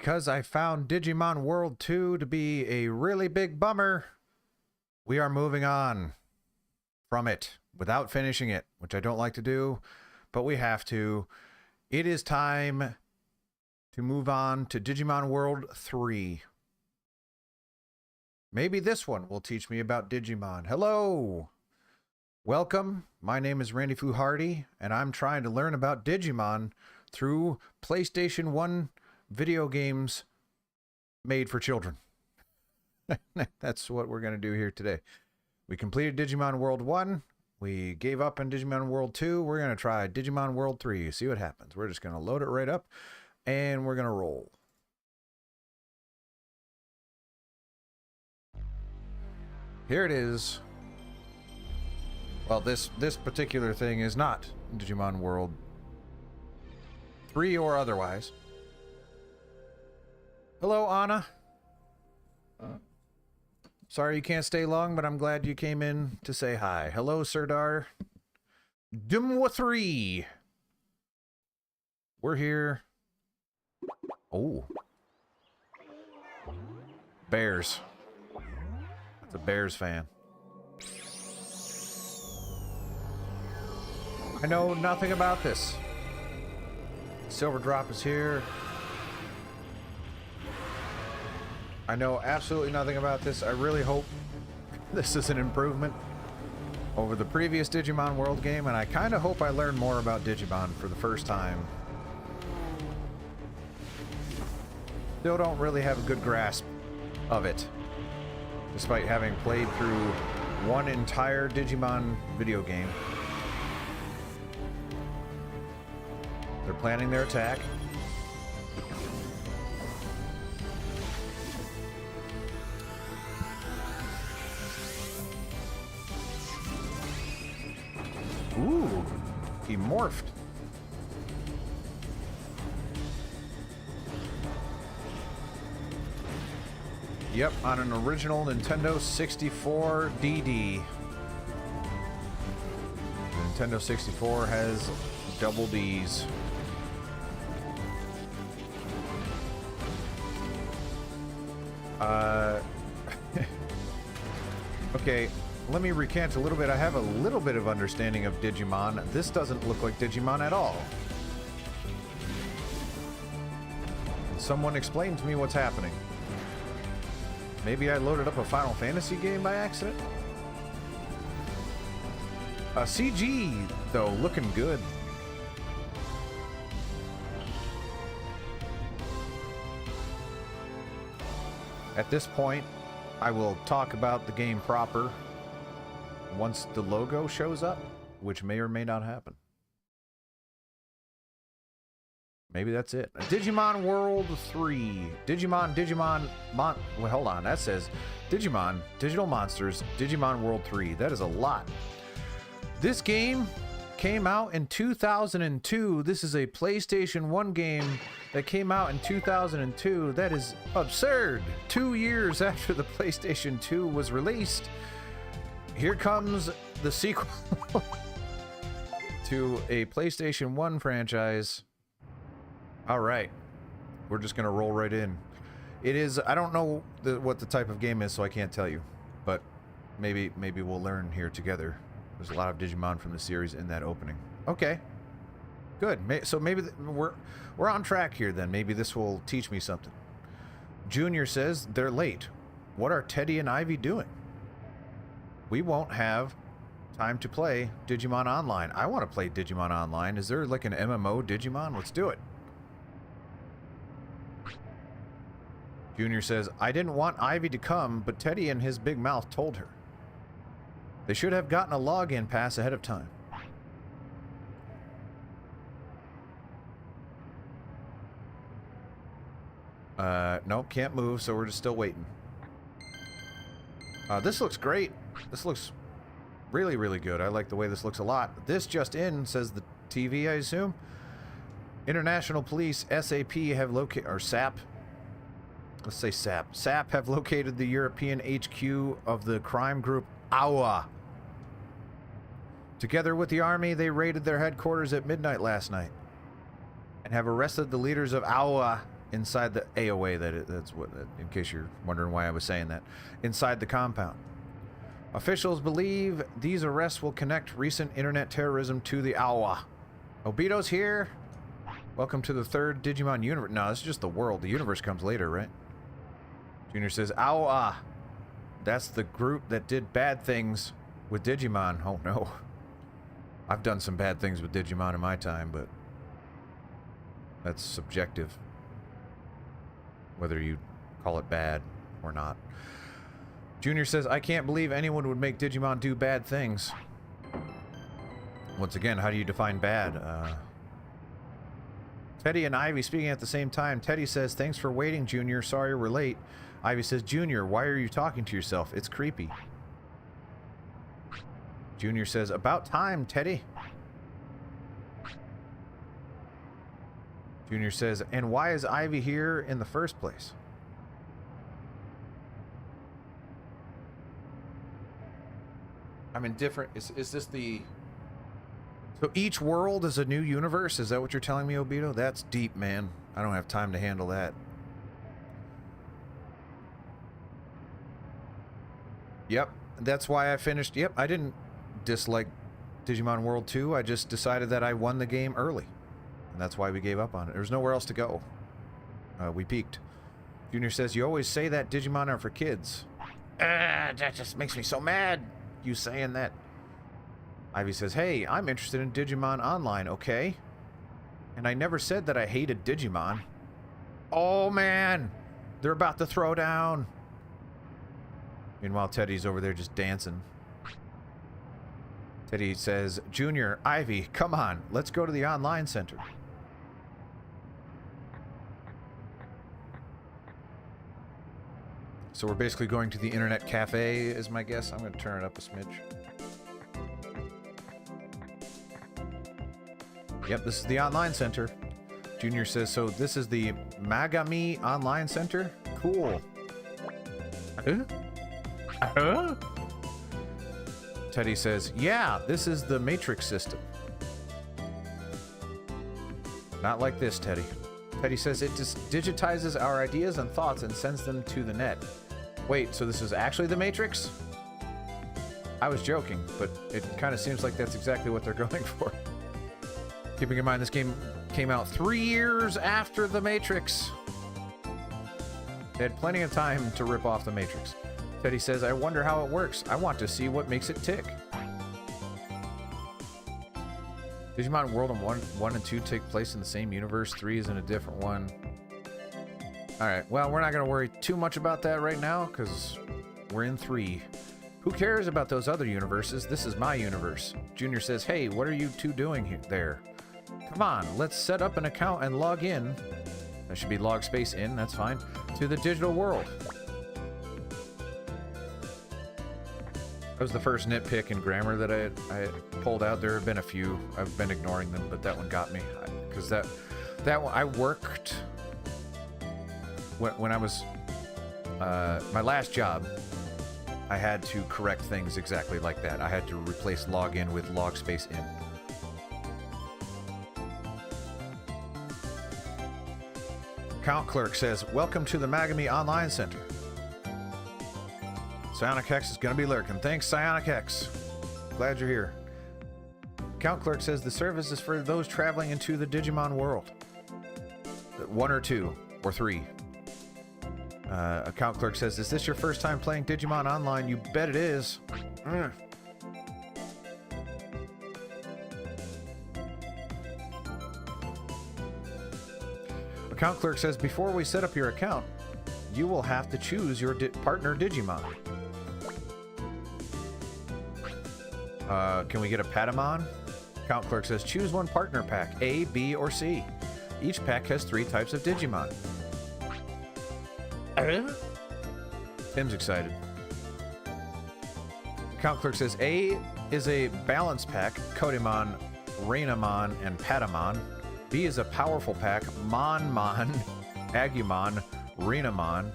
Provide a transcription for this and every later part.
because I found Digimon World 2 to be a really big bummer, we are moving on from it without finishing it, which I don't like to do, but we have to. It is time to move on to Digimon World 3. Maybe this one will teach me about Digimon. Hello! Welcome. My name is Randy Foo Hardy, and I'm trying to learn about Digimon through PlayStation 1 video games made for children. That's what we're going to do here today. We completed Digimon World 1. We gave up on Digimon World 2. We're going to try Digimon World 3. See what happens. We're just going to load it right up, and we're going to roll. Here it is. Well, this particular thing is not Digimon World 3 or otherwise. Hello, Anna. Sorry you can't stay long, but I'm glad you came in to say hi. Hello, Serdar. Dimwa 3. We're here. Oh. Bears. That's a Bears fan. I know nothing about this. Silver Drop is here. I know absolutely nothing about this. I really hope this is an improvement over the previous Digimon World game, and I kind of hope I learn more about Digimon for the first time. Still don't really have a good grasp of it, despite having played through one entire Digimon video game. They're planning their attack. Ooh, he morphed. Yep, on an original Nintendo 64 DD. The Nintendo 64 has double Ds. Okay, let me recant a little bit. I have a little bit of understanding of Digimon. This doesn't look like Digimon at all. Someone explain to me what's happening. Maybe I loaded up a Final Fantasy game by accident? CG, though, looking good. At this point, I will talk about the game proper once the logo shows up, which may or may not happen. Maybe that's it. Digimon World 3. Well, hold on. That says Digimon, Digital Monsters, Digimon World 3. That is a lot. This game came out in 2002. This is a PlayStation 1 game that came out in 2002. That is absurd. 2 years after the PlayStation 2 was released. Here comes the sequel to a PlayStation 1 franchise. All right. We're just going to roll right in. It is, I don't know what the type of game is, so I can't tell you. But maybe we'll learn here together. There's a lot of Digimon from the series in that opening. Okay. Good. So maybe we're on track here then. Maybe this will teach me something. Junior says they're late. What are Teddy and Ivy doing? We won't have time to play Digimon Online. I want to play Digimon Online. Is there like an MMO Digimon? Let's do it. Junior says, I didn't want Ivy to come, but Teddy and his big mouth told her. They should have gotten a login pass ahead of time. Nope, can't move, so we're just still waiting. This looks great. This looks really, really good. I like the way this looks a lot. This just in, says the TV, I assume. International Police, SAP, have located, or SAP. Let's say SAP. SAP have located the European HQ of the crime group AWA. Together with the army, they raided their headquarters at midnight last night and have arrested the leaders of AWA inside the AOA. That's what. In case you're wondering why I was saying that, inside the compound. Officials believe these arrests will connect recent internet terrorism to the AWA. Obito's here. Welcome to the 3rd Digimon universe. No, this is just the world. The universe comes later, right? Junior says, AWA. That's the group that did bad things with Digimon. Oh no. I've done some bad things with Digimon in my time, but that's subjective. Whether you call it bad or not. Junior says, I can't believe anyone would make Digimon do bad things. Once again, how do you define bad? Teddy and Ivy speaking at the same time. Teddy says, thanks for waiting, Junior. Sorry we're late. Ivy says, Junior, why are you talking to yourself? It's creepy. Junior says, about time, Teddy. Junior says, and why is Ivy here in the first place? I'm indifferent. Is this the... So each world is a new universe? Is that what you're telling me, Obito? That's deep, man. I don't have time to handle that. Yep, that's why I finished. Yep, I didn't dislike Digimon World 2. I just decided that I won the game early. And that's why we gave up on it. There's nowhere else to go. We peaked. Junior says, you always say that Digimon are for kids. That just makes me so mad, you saying that. Ivy says, hey, I'm interested in Digimon Online, okay? And I never said that I hated Digimon. Oh, man. They're about to throw down. Meanwhile, Teddy's over there just dancing. Teddy says, Junior, Ivy, come on. Let's go to the online center. So we're basically going to the internet cafe, is my guess. I'm going to turn it up a smidge. Yep, this is the online center. Junior says, so this is the Magami Online Center? Cool. Teddy says, yeah, this is the Matrix system. Not like this, Teddy. Teddy says it just digitizes our ideas and thoughts and sends them to the net. Wait, so this is actually the Matrix? I was joking, but it kind of seems like that's exactly what they're going for. Keeping in mind, this game came out 3 years after The Matrix. They had plenty of time to rip off The Matrix. Teddy says, I wonder how it works. I want to see what makes it tick. Digimon World 1 and 2 take place in the same universe. 3 is in a different one. Alright, well, we're not going to worry too much about that right now, because we're in 3. Who cares about those other universes? This is my universe. Junior says, hey, what are you two doing there? Come on, let's set up an account and log in. That should be log space in, that's fine. To the digital world. That was the first nitpick in grammar that I pulled out. There have been a few. I've been ignoring them, but that one got me. Because that one, I worked... When I was... my last job, I had to correct things exactly like that. I had to replace login with log space in. Account clerk says, welcome to the Magami Online Center. Psionic X is going to be lurking. Thanks, Psionic X. Glad you're here. Account clerk says the service is for those traveling into the Digimon world. 1 or 2 or 3. Account clerk says, is this your first time playing Digimon Online? You bet it is. Account clerk says, before we set up your account, you will have to choose your partner Digimon. Can we get a Patamon? Account clerk says, choose one partner pack, A, B, or C. Each pack has 3 types of Digimon. Tim's excited. Account clerk says, A is a balance pack, Kodimon, Rainamon, and Patamon. B is a powerful pack, Monmon, Agumon, Renamon.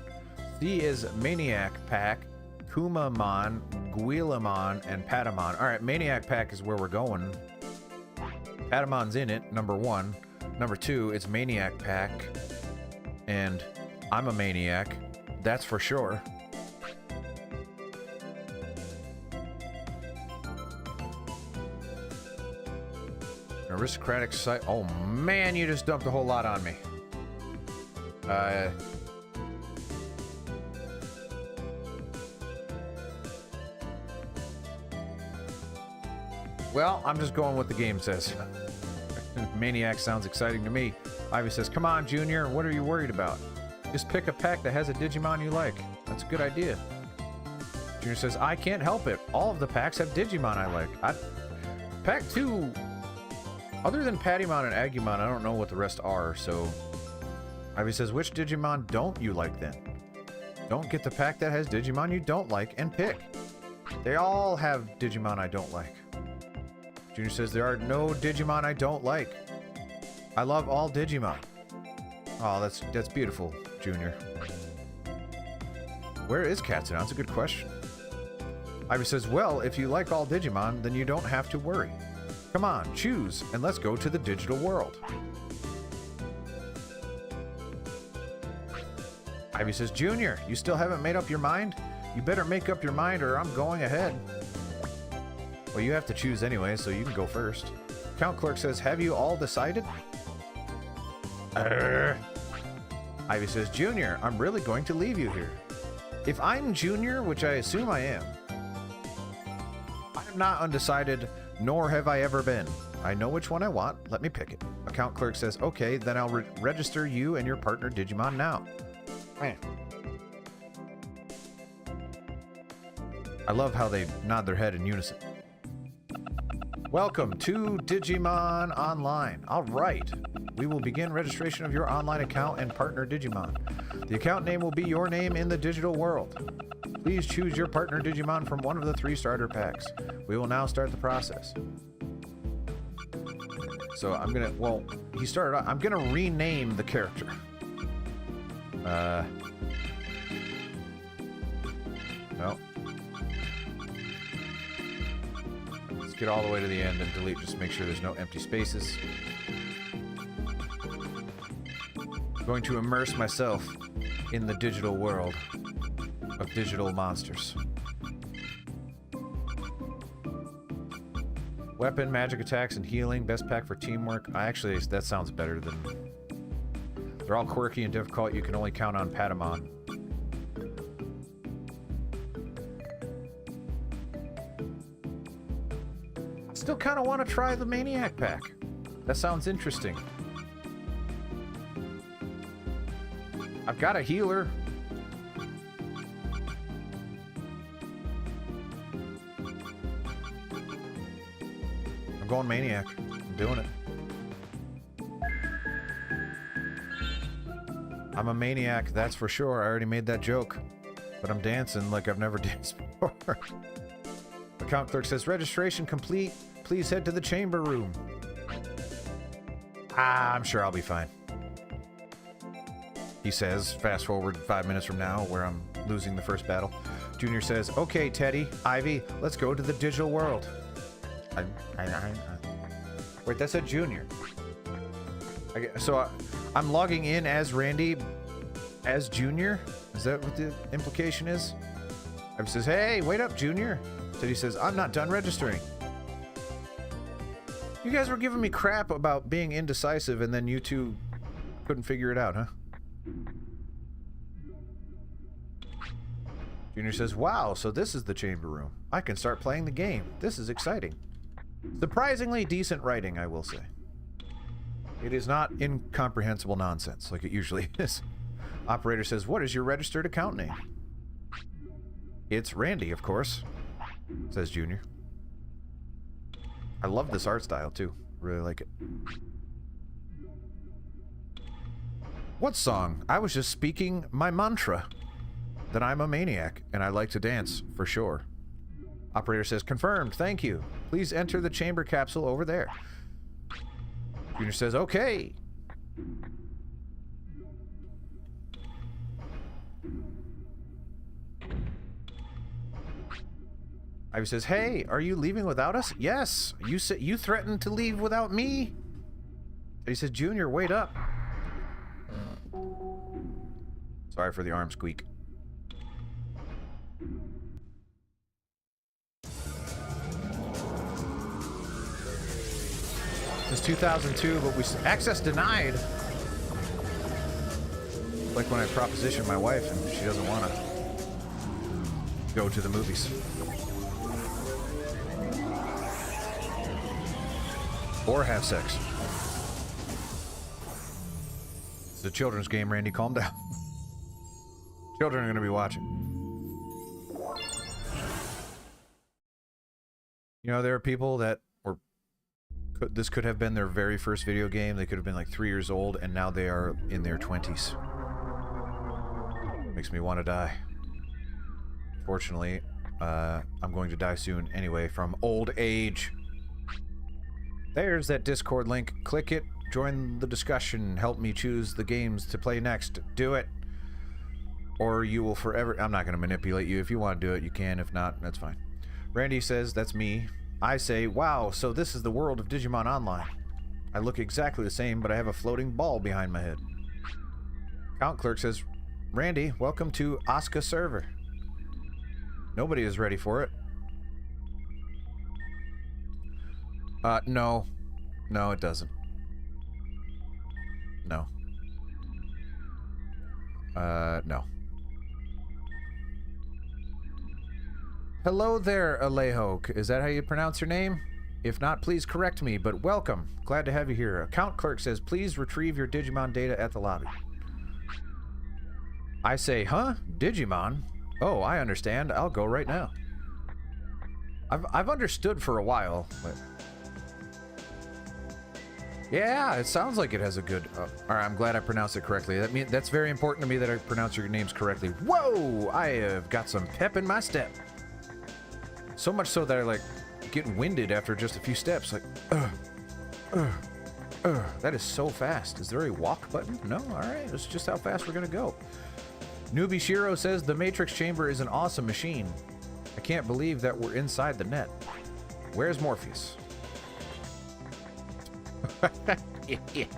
C is Maniac pack, Kumamon, Guilamon, and Patamon. Alright, Maniac pack is where we're going. Patamon's in it, number 1. Number 2, it's Maniac pack. and I'm a maniac. That's for sure. An aristocratic site. Oh man, you just dumped a whole lot on me. Well, I'm just going what the game says. Maniac sounds exciting to me. Ivy says, come on, Junior, what are you worried about? Just pick a pack that has a Digimon you like. That's a good idea. Junior says, I can't help it. All of the packs have Digimon I like. Pack 2, other than Pattymon and Agumon, I don't know what the rest are, so... Ivy says, which Digimon don't you like then? Don't get the pack that has Digimon you don't like and pick. They all have Digimon I don't like. Junior says, there are no Digimon I don't like. I love all Digimon. Oh, that's beautiful, Junior. Where is Katsuna? That's a good question. Ivy says, well, if you like all Digimon, then you don't have to worry. Come on, choose, and let's go to the digital world. Ivy says, Junior, you still haven't made up your mind? You better make up your mind or I'm going ahead. Well, you have to choose anyway, so you can go first. Account clerk says, have you all decided? Ivy says, Junior, I'm really going to leave you here. If I'm Junior, which I assume I am not undecided, nor have I ever been. I know which one I want. Let me pick it. Account clerk says, okay, then I'll register you and your partner Digimon now. Man. I love how they nod their head in unison. Welcome to Digimon Online. All right. We will begin registration of your online account and partner Digimon. The account name will be your name in the digital world. Please choose your partner Digimon from one of the 3 starter packs. We will now start the process. So I'm gonna, well, he started out, I'm gonna rename the character. No. Let's get all the way to the end and delete, just make sure there's no empty spaces. I'm going to immerse myself in the digital world of digital monsters. Weapon, magic attacks, and healing. Best pack for teamwork. Actually, that sounds better than... They're all quirky and difficult. You can only count on Patamon. I still kind of want to try the Maniac pack. That sounds interesting. I've got a healer. I'm going Maniac. I'm doing it. I'm a maniac, that's for sure. I already made that joke. But I'm dancing like I've never danced before. Account clerk says, registration complete. Please head to the chamber room. I'm sure I'll be fine. He says, fast forward 5 minutes from now, where I'm losing the first battle. Junior says, okay, Teddy, Ivy, let's go to the digital world. Wait, that said Junior. I'm logging in as Randy, as Junior? Is that what the implication is? Ivy says, hey, wait up, Junior. Teddy says, I'm not done registering. You guys were giving me crap about being indecisive, and then you two couldn't figure it out, huh? Junior says, wow, so this is the chamber room. I can start playing the game. This is exciting. Surprisingly decent writing, I will say. It is not incomprehensible nonsense like it usually is. Operator says, what is your registered account name? It's Randy, of course, says Junior. I love this art style, too. Really like it. What song? I was just speaking my mantra. That I'm a maniac, and I like to dance, for sure. Operator says, confirmed, thank you. Please enter the chamber capsule over there. Junior says, okay. Ivy says, hey, are you leaving without us? Yes. You threatened to leave without me? He says, Junior, wait up. Sorry for the arm squeak. Since 2002, but access denied. Like when I propositioned my wife and she doesn't want to go to the movies. Or have sex. It's a children's game, Randy. Calm down. Children are going to be watching. You know, there are people that were... This could have been their very first video game. They could have been like 3 years old, and now they are in their 20s. Makes me want to die. Fortunately, I'm going to die soon anyway from old age. There's that Discord link. Click it. Join the discussion. Help me choose the games to play next. Do it. Or you will forever... I'm not going to manipulate you. If you want to do it, you can. If not, that's fine. Randy says, that's me. I say, wow, so this is the world of Digimon Online. I look exactly the same, but I have a floating ball behind my head. Count Clerk says, Randy, welcome to Asuka server. Nobody is ready for it. No. No, it doesn't. No. No. Hello there, Alejo. Is that how you pronounce your name? If not, please correct me, but welcome. Glad to have you here. Account Clerk says, please retrieve your Digimon data at the lobby. I say, huh? Digimon? Oh, I understand. I'll go right now. I've understood for a while, but... Yeah, it sounds like it has a good... Alright, I'm glad I pronounced it correctly. That's very important to me that I pronounce your names correctly. Whoa! I have got some pep in my step. So much so that I, like, get winded after just a few steps. Like, that is so fast. Is there a walk button? No? Alright, that's just how fast we're gonna go. Newbie Shiro says, the Matrix Chamber is an awesome machine. I can't believe that we're inside the net. Where's Morpheus?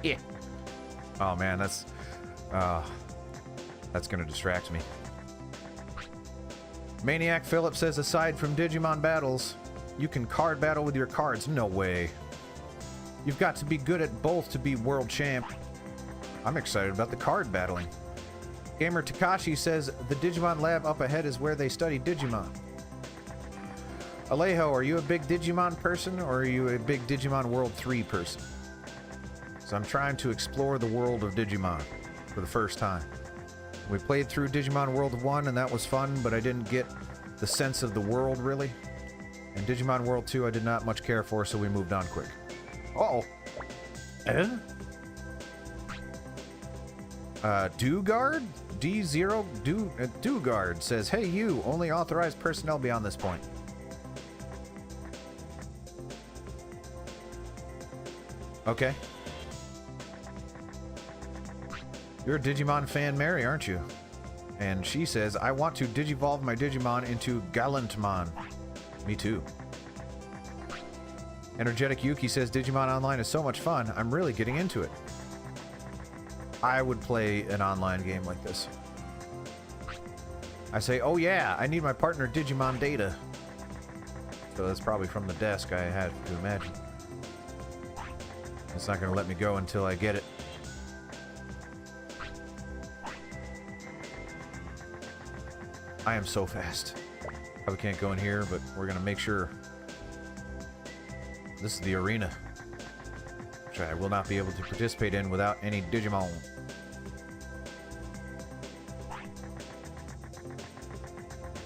Yeah. Oh man, that's gonna distract me. Maniac Phillip says, aside from Digimon battles, you can card battle with your cards. No way. You've got to be good at both to be world champ. I'm excited about the card battling. Gamer Takashi says, the Digimon lab up ahead is where they study Digimon. Alejo, are you a big Digimon person, or are you a big Digimon World 3 person? So I'm trying to explore the world of Digimon for the first time. We played through Digimon World 1 and that was fun, but I didn't get the sense of the world really. And Digimon World 2 I did not much care for, so we moved on quick. Uh-oh. Dugard? D0 Dugard says, hey you, only authorized personnel beyond this point. Okay. You're a Digimon fan, Mary, aren't you? And she says, I want to digivolve my Digimon into Gallantmon. Me too. Energetic Yuki says, Digimon Online is so much fun. I'm really getting into it. I would play an online game like this. I say, oh yeah, I need my partner Digimon data. So that's probably from the desk, I had to imagine. It's not going to let me go until I get it. I am so fast. Probably can't go in here, but we're going to make sure. This is the arena, which I will not be able to participate in without any Digimon.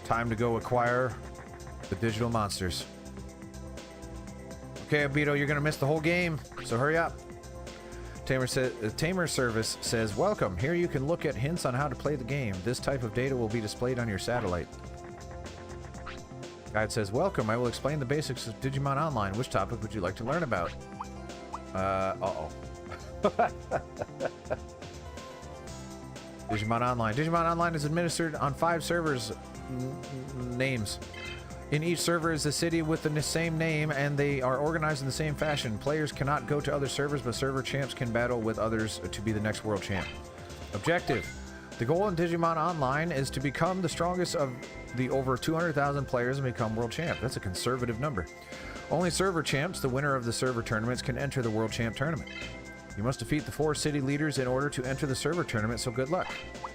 Time to go acquire the digital monsters. Okay, Obito, you're gonna miss the whole game, so hurry up. Tamer Service says, welcome. Here you can look at hints on how to play the game. This type of data will be displayed on your satellite. Guide says, welcome. I will explain the basics of Digimon Online. Which topic would you like to learn about? Uh-oh. Digimon Online. Digimon Online is administered on 5 servers names. In each server is a city with the same name, and they are organized in the same fashion. Players cannot go to other servers, but server champs can battle with others to be the next world champ. Objective. The goal in Digimon Online is to become the strongest of the over 200,000 players and become world champ. That's a conservative number. Only server champs, the winner of the server tournaments, can enter the world champ tournament. You must defeat the 4 city leaders in order to enter the server tournament, so good luck.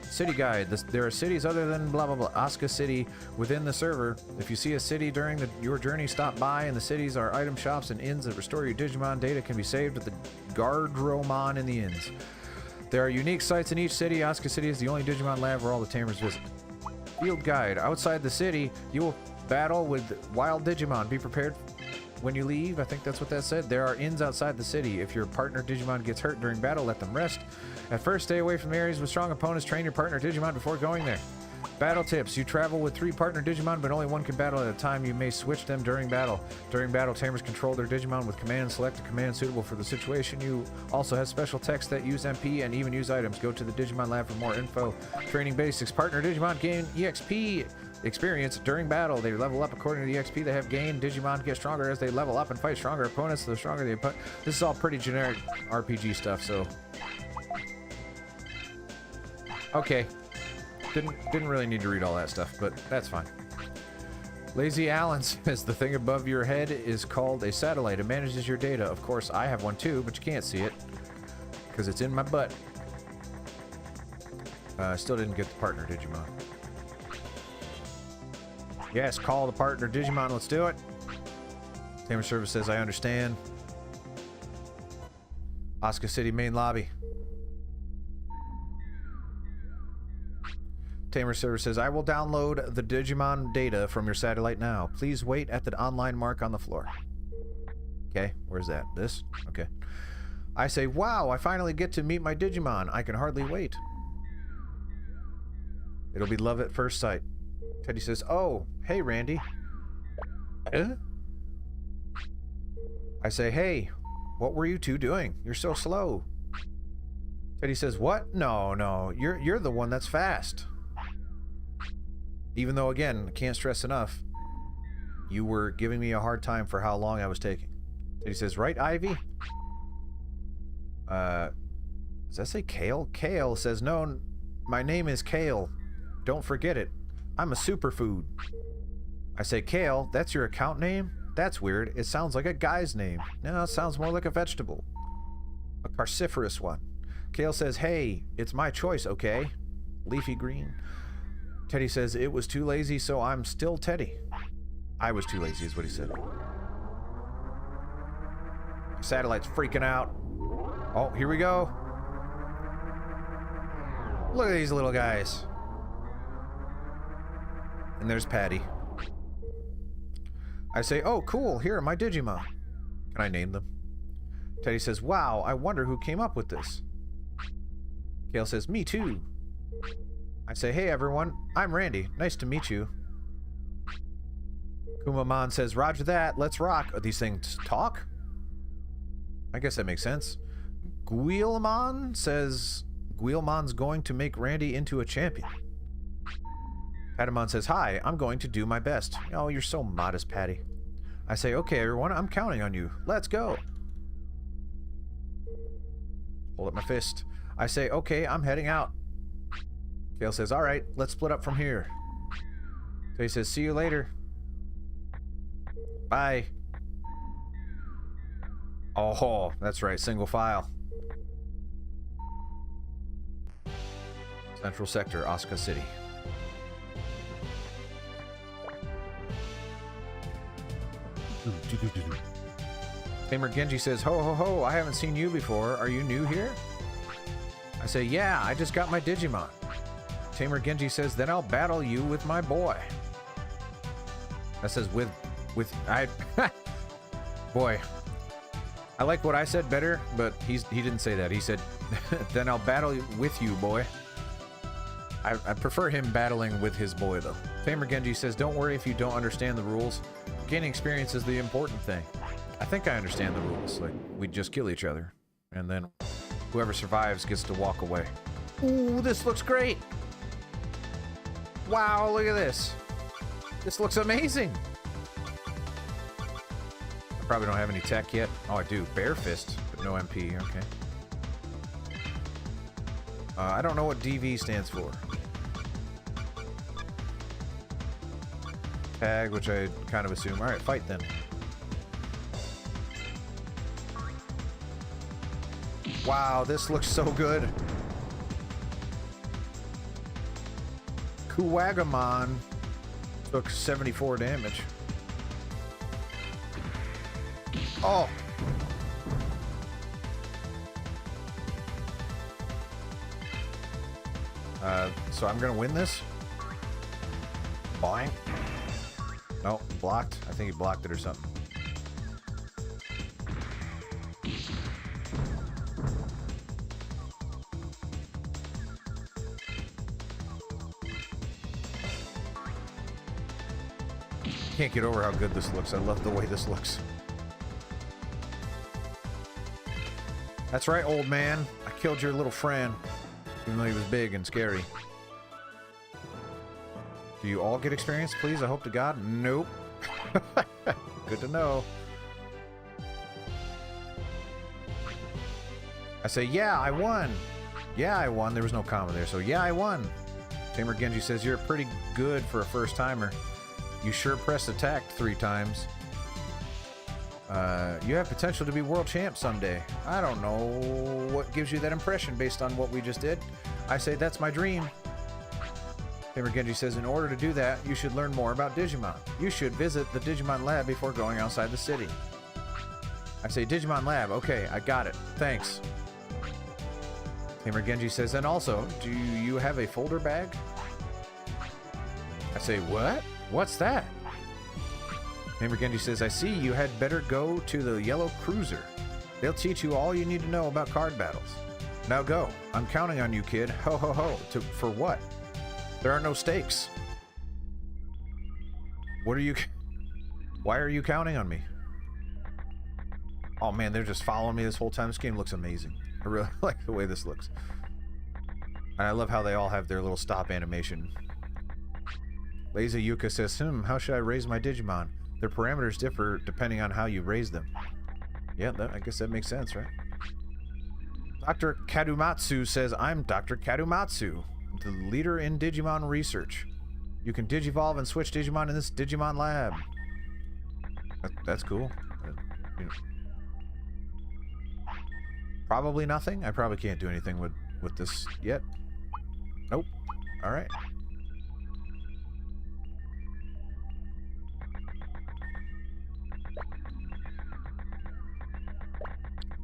City guide. There are cities other than blah blah blah. Asuka City within the server. If you see a city during your journey, stop by. And the cities are item shops and inns that restore your Digimon data can be saved at the Guardromon in the inns. There are unique sites in each city. Asuka City is the only Digimon lab where all the tamers visit. Field guide. Outside the city, you will battle with wild Digimon. Be prepared when you leave. I think that's what that said. There are inns outside the city. If your partner Digimon gets hurt during battle, let them rest. At first, stay away from areas with strong opponents. Train your partner Digimon before going there. Battle tips. You travel with 3 partner Digimon, but only one can battle at a time. You may switch them during battle. During battle, tamers control their Digimon with commands. Select a command suitable for the situation. You also have special texts that use MP and even use items. Go to the Digimon lab for more info. Training basics. Partner Digimon gain EXP experience during battle. They level up according to the XP they have gained. Digimon get stronger as they level up and fight stronger opponents. The stronger the opponent. This is all pretty generic RPG stuff, so... Okay. Didn't really need to read all that stuff, but that's fine. Lazy Alan says the thing above your head is called a satellite. It manages your data. Of course, I have one too, but you can't see it because it's in my butt. Still didn't get the partner Digimon. Yes, call the partner Digimon. Let's do it. Tamer Service says, I understand. Asuka City main lobby. Tamer Server says, I will download the Digimon data from your satellite now. Please wait at the online mark on the floor. Okay, where's that? This? Okay. I say, wow, I finally get to meet my Digimon. I can hardly wait. It'll be love at first sight. Teddy says, oh, hey, Randy. I say, hey, what were you two doing? You're so slow. Teddy says, what? No, you're the one that's fast. Even though, again, I can't stress enough, you were giving me a hard time for how long I was taking. Teddy says, right, Ivy? Does that say Kale? Kale says, no, my name is Kale. Don't forget it. I'm a superfood. I say, Kale, that's your account name? That's weird. It sounds like a guy's name. No, it sounds more like a vegetable. A carciferous one. Kale says, hey, it's my choice, okay? Leafy green. Teddy says, it was too lazy, so I'm still Teddy. I was too lazy, is what he said. Satellite's freaking out. Oh, here we go. Look at these little guys. And there's Patty. I say, oh, cool, here are my Digimon. Can I name them? Teddy says, wow, I wonder who came up with this. Kale says, me too. I say, hey everyone, I'm Randy. Nice to meet you. Kumamon says, roger that, let's rock. Are these things talk? I guess that makes sense. Guilmon says, Guilmon's going to make Randy into a champion. Patamon says, hi, I'm going to do my best. Oh, you're so modest, Patty. I say, okay everyone, I'm counting on you. Let's go. Hold up my fist. I say, okay, I'm heading out. Kale says, alright, let's split up from here. So he says, see you later. Bye. Oh, that's right, single file. Central Sector, Asuka City. Tamer Genji says, ho ho ho, I haven't seen you before. Are you new here? I say, yeah, I just got my Digimon. Tamer Genji says, then I'll battle you with my boy. That says boy. I like what I said better, but he didn't say that. He said, then I'll battle with you, boy. I prefer him battling with his boy, though. Tamer Genji says, don't worry if you don't understand the rules. Gaining experience is the important thing. I think I understand the rules. Like, we just kill each other, and then whoever survives gets to walk away. Ooh, this looks great! Wow, look at this. This looks amazing. I probably don't have any tech yet. Oh, I do. Bare Fist, but no MP. Okay. I don't know what DV stands for. Tag, which I kind of assume. Alright, fight then. Wow, this looks so good. Kuwagamon took 74 damage. Oh! So I'm gonna win this? Boing. No, blocked. I think he blocked it or something. Can't get over how good this looks. I love the way this looks. That's right, old man. I killed your little friend, even though he was big and scary. Do you all get experience, please? I hope to God. Nope. Good to know. I say, yeah, I won. Yeah, I won. There was no comma there, so yeah, I won. Tamer Genji says, you're pretty good for a first timer. You sure pressed attack 3 times. You have potential to be world champ someday. I don't know what gives you that impression based on what we just did. I say that's my dream. Tamer Genji says, in order to do that, you should learn more about Digimon. You should visit the Digimon lab before going outside the city. I say, Digimon lab. Okay, I got it. Thanks. Tamer Genji says, and also, do you have a folder bag? I say, what? What's that? Tamer Genji says, I see you had better go to the Yellow Cruiser. They'll teach you all you need to know about card battles. Now go. I'm counting on you, kid. Ho ho ho. For what? There are no stakes. What are you... Why are you counting on me? Oh man, they're just following me this whole time. This game looks amazing. I really like the way this looks. And I love how they all have their little stop animation. Lazy Yuka says, how should I raise my Digimon? Their parameters differ depending on how you raise them. Yeah, I guess that makes sense, right? Dr. Kadumatsu says, I'm Dr. Kadumatsu, the leader in Digimon research. You can digivolve and switch Digimon in this Digimon lab. That's cool. You know. Probably nothing. I probably can't do anything with this yet. Nope. Alright.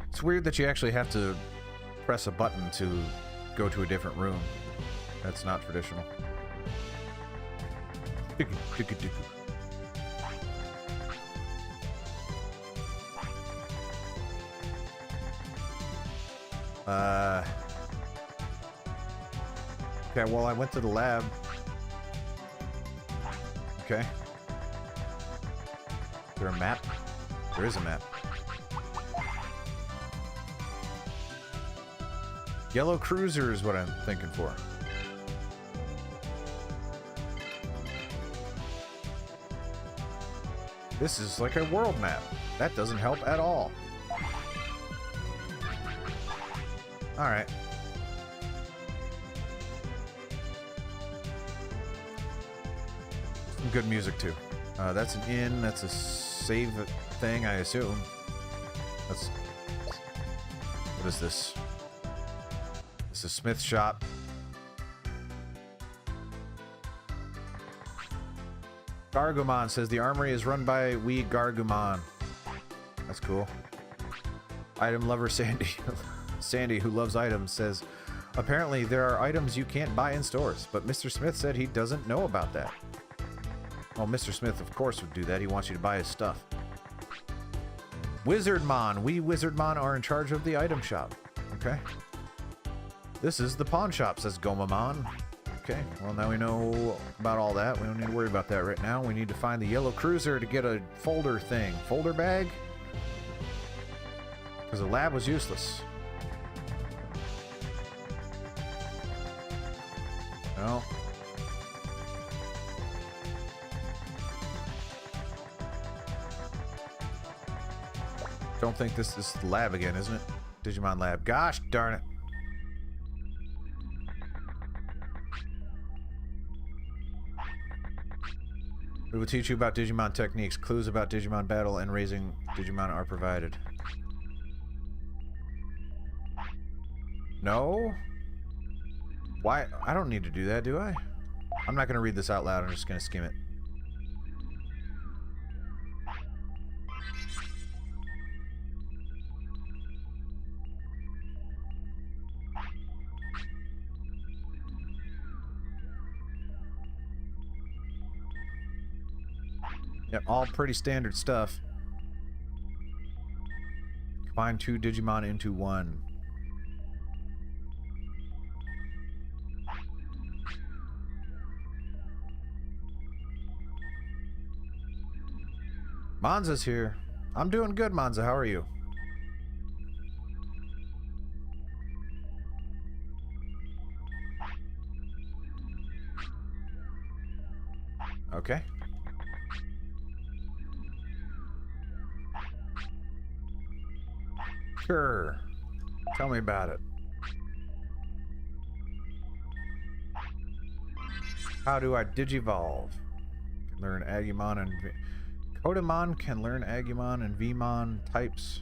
It's weird that you actually have to press a button to go to a different room. That's not traditional. Okay, well, I went to the lab. Okay. Is there a map? There is a map. Yellow Cruiser is what I'm thinking for. This is like a world map. That doesn't help at all. Alright. Some good music too. That's an inn. That's a save thing, I assume. That's... What is this? This is Smith's shop. Gargumon says the armory is run by we Gargumon. That's cool. Item lover Sandy. Sandy, who loves items, says, apparently there are items you can't buy in stores, but Mr. Smith said he doesn't know about that. Well, Mr. Smith, of course, would do that. He wants you to buy his stuff. Wizardmon. We Wizardmon are in charge of the item shop. Okay. This is the pawn shop, says Gomamon. Okay, well now we know about all that. We don't need to worry about that right now. We need to find the Yellow Cruiser to get a folder thing. Folder bag? Because the lab was useless. No. Don't think this is the lab again, isn't it? Digimon lab. Gosh darn it. We will teach you about Digimon techniques. Clues about Digimon battle and raising Digimon are provided. No? Why? I don't need to do that, do I? I'm not going to read this out loud. I'm just going to skim it. Yep, all pretty standard stuff. Combine 2 Digimon into 1. Monza's here. I'm doing good, Monza. How are you? Okay. Sure. Tell me about it. How do I Digivolve? Learn Agumon and... Kodamon can learn Agumon and Vmon types.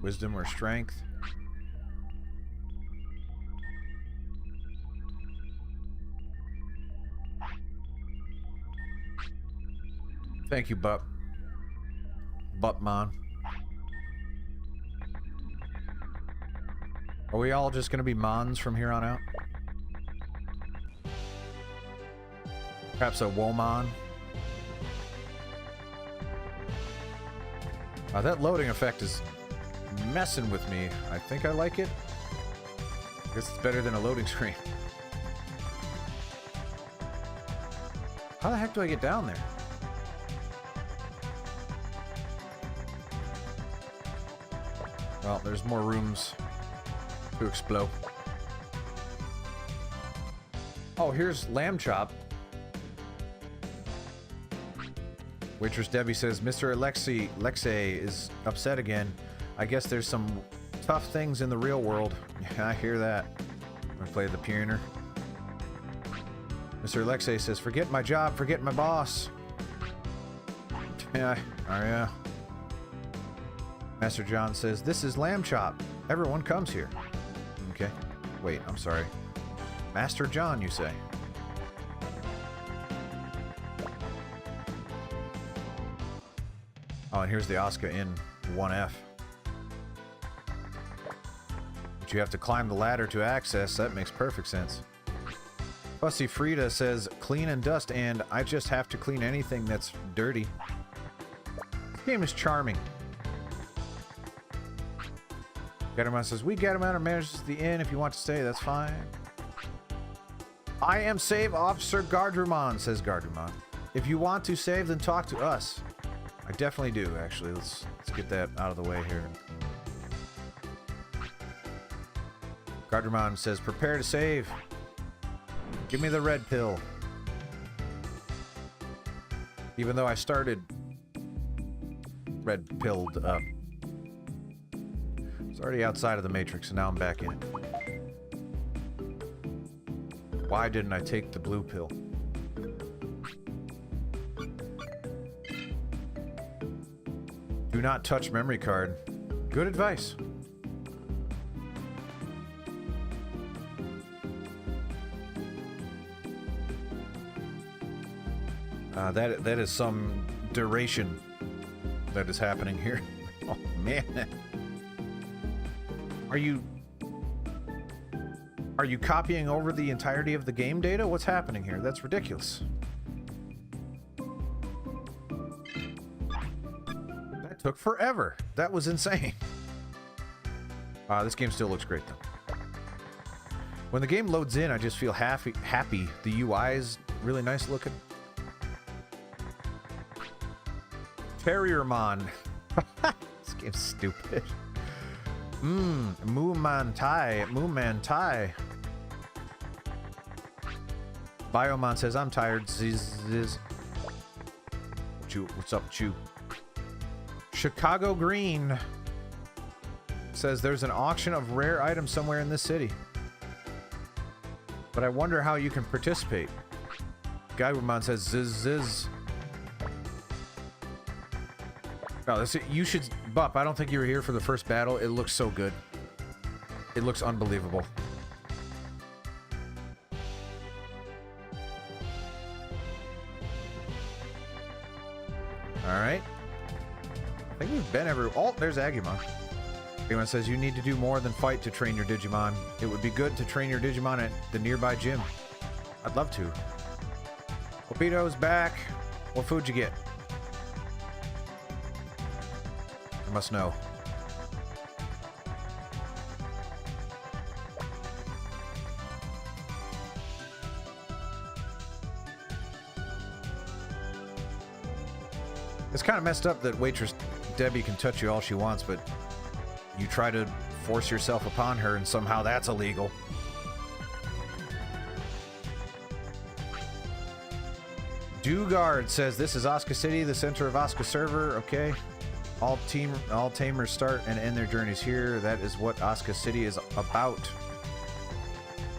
Wisdom or strength. Thank you, Bup. Bupmon. Are we all just going to be Mons from here on out? Perhaps a Womon? That loading effect is messing with me. I think I like it. I guess it's better than a loading screen. How the heck do I get down there? Well, there's more rooms to explode. Oh, here's Lamb Chop. Waitress Debbie says, Mr. Alexei is upset again. I guess there's some tough things in the real world. Yeah, I hear that. I'm gonna play the pioneer. Mr. Alexei says, forget my job, forget my boss. Yeah, oh yeah. Master John says, this is Lamb Chop. Everyone comes here. Okay. Wait, I'm sorry. Master John, you say? Oh, and here's the Oscar in 1F. But you have to climb the ladder to access. That makes perfect sense. Fussy Frida says, clean and dust, and I just have to clean anything that's dirty. This game is charming. Getterman says, we get him out of manages the inn. If you want to stay, that's fine. I am Save Officer Gardrumon, says Gardrumon. If you want to save, then talk to us. I definitely do, actually. Let's get that out of the way here. Gardrumon says, prepare to save. Give me the red pill. Even though I started red pilled up. It's already outside of the Matrix, and now I'm back in it. Why didn't I take the blue pill? Do not touch memory card. Good advice. That is some duration that is happening here. Oh man. Are you copying over the entirety of the game data? What's happening here? That's ridiculous. That took forever. That was insane. This game still looks great though. When the game loads in, I just feel happy. The UI is really nice looking. Terriermon. This game's stupid. Mooman Tai. Biomon says, I'm tired. Ziz. What's up, Chew? Chicago Green says there's an auction of rare items somewhere in this city. But I wonder how you can participate. Guywoodmon says ziz. Oh, this, you should... Bup, I don't think you were here for the first battle. It looks so good. It looks unbelievable. Alright. I think we've been everywhere. Oh, there's Agumon. Agumon says you need to do more than fight to train your Digimon. It would be good to train your Digimon at the nearby gym. I'd love to. Opito's back. What food you get? I must know. It's kind of messed up that waitress Debbie can touch you all she wants, but you try to force yourself upon her and somehow that's illegal. Dugard says this is Asuka City, the center of Asuka server. Okay. All tamers start and end their journeys here. That is what Asuka City is about.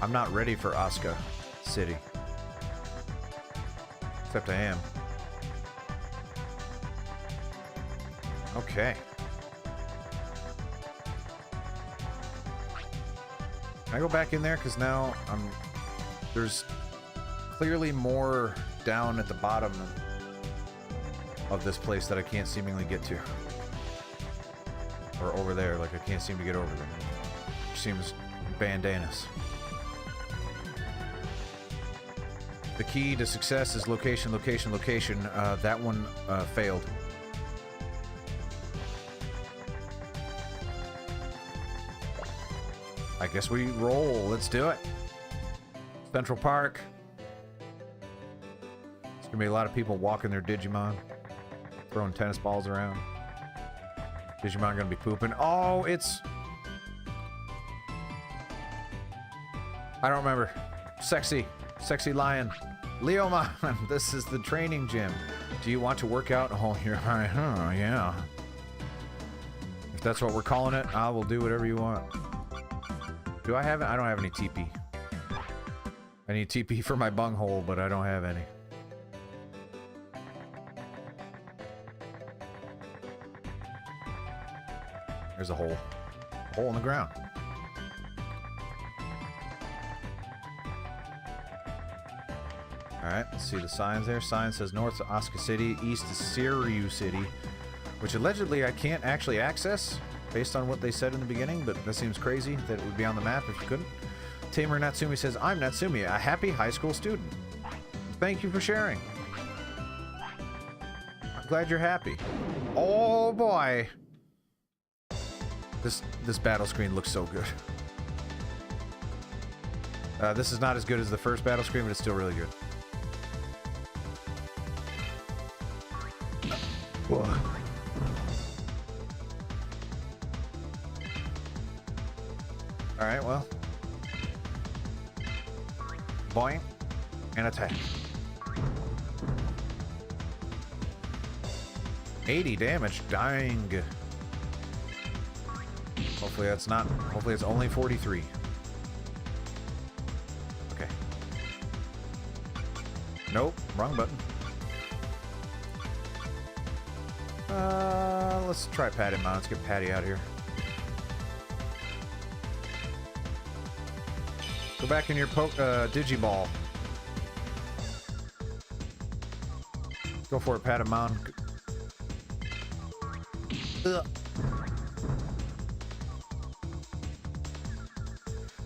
I'm not ready for Asuka City. Except I am. Okay. Can I go back in there? Because now there's clearly more down at the bottom of this place that I can't seemingly get to. Or over there, like I can't seem to get over there. Which seems bandanas. The key to success is location, location, location. That one failed. I guess we roll. Let's do it. Central Park. There's gonna be a lot of people walking their Digimon, throwing tennis balls around. Digimon gonna be pooping. Oh, it's... I don't remember. Sexy Lion. Leomon, this is the training gym. Do you want to work out? Oh, you're right. Huh, yeah. If that's what we're calling it, I will do whatever you want. Do I have it? I don't have any TP. I need TP for my bunghole, but I don't have any. There's a hole. Hole in the ground. Alright, let's see the signs there. Sign says north to Asuka City, east to Seiryu City, which allegedly I can't actually access based on what they said in the beginning, but that seems crazy that it would be on the map if you couldn't. Tamer Natsumi says, I'm Natsumi, a happy high school student. Thank you for sharing. I'm glad you're happy. Oh boy. This battle screen looks so good. This is not as good as the first battle screen, but it's still really good. Whoa. Alright, well. Boing. And attack. 80 damage. Dying. Hopefully that's not... Hopefully it's only 43. Okay. Nope. Wrong button. Let's try Patty Mount. Let's get Patty out of here. Go back in your Digiball. Go for it, Patamon.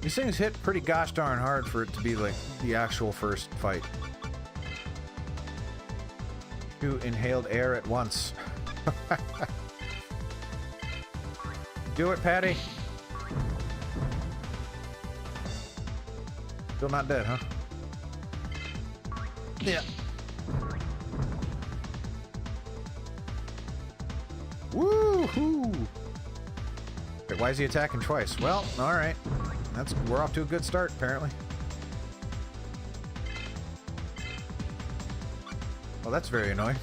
These things hit pretty gosh darn hard for it to be like the actual first fight. 2 inhaled air at once. Do it, Patty. Still not dead, huh? Yeah. Woo-hoo! Wait, why is he attacking twice? Well, alright. We're off to a good start, apparently. Well, that's very annoying.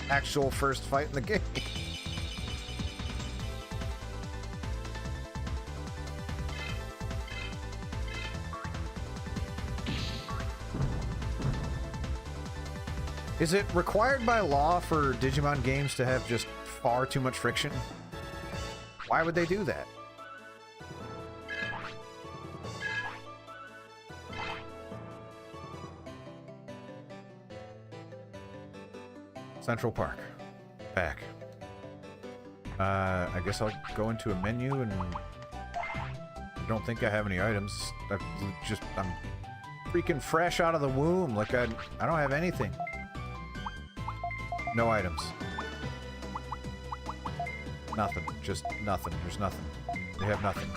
Actual first fight in the game. Is it required by law for Digimon games to have just far too much friction? Why would they do that? Central Park. Back. I guess I'll go into a menu and I don't think I have any items. I'm freaking fresh out of the womb. Like I don't have anything. No items. Nothing. Just nothing. There's nothing. We have nothing.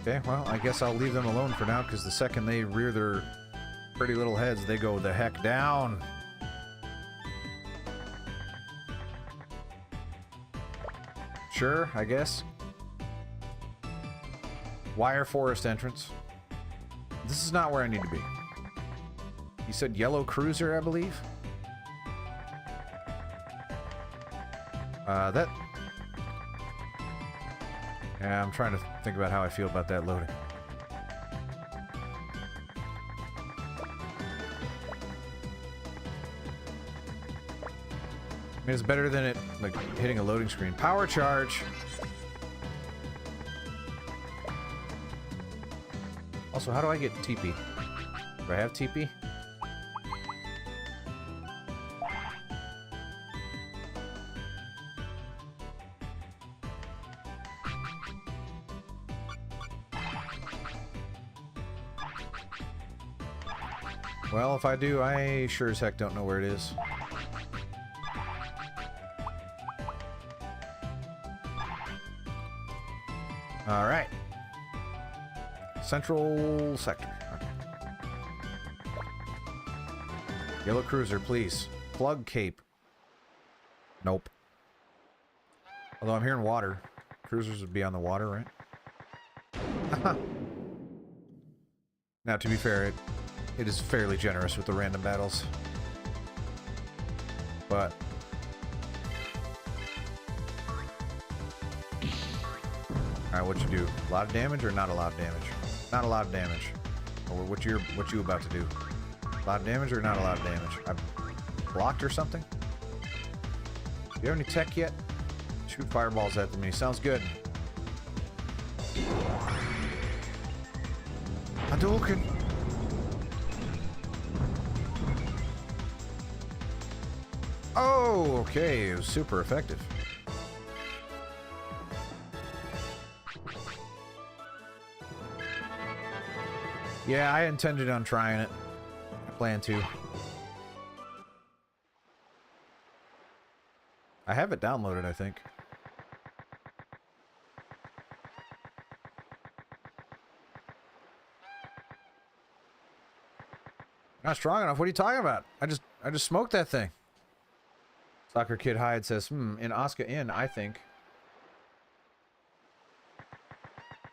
Okay, well, I guess I'll leave them alone for now, because the second they rear their pretty little heads, they go the heck down. Sure, I guess. Wire forest entrance. This is not where I need to be. You said yellow cruiser, I believe? That... Yeah, I'm trying to think about how I feel about that loading. I mean, it's better than it, like, hitting a loading screen. Power charge! Also, how do I get TP? Do I have TP? Well, if I do, I sure as heck don't know where it is. Alright. Central sector. Okay. Yellow cruiser, please. Plug cape. Nope. Although I'm hearing water. Cruisers would be on the water, right? Now, to be fair, it is fairly generous with the random battles. But... Alright, what'd you do? A lot of damage or not a lot of damage? Not a lot of damage. Or what you about to do? A lot of damage or not a lot of damage? I blocked or something? Do you have any tech yet? Shoot fireballs at me. Sounds good. Hadouken! Oh, okay. It was super effective. Yeah, I intended on trying it. I plan to. I have it downloaded, I think. Not strong enough. What are you talking about? I just smoked that thing. Soccer Kid Hyde says, in Oscar Inn, I think.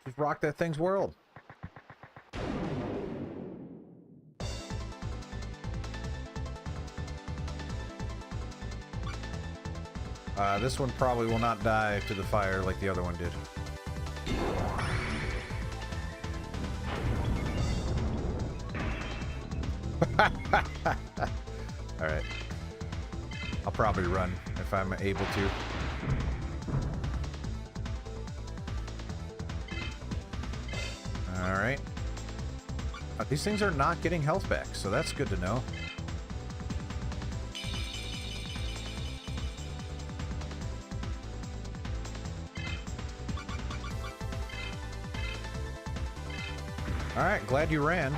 Just rock that thing's world. This one probably will not die to the fire like the other one did. Alright. I'll probably run if I'm able to. Alright. These things are not getting health back, so that's good to know. Alright, glad you ran.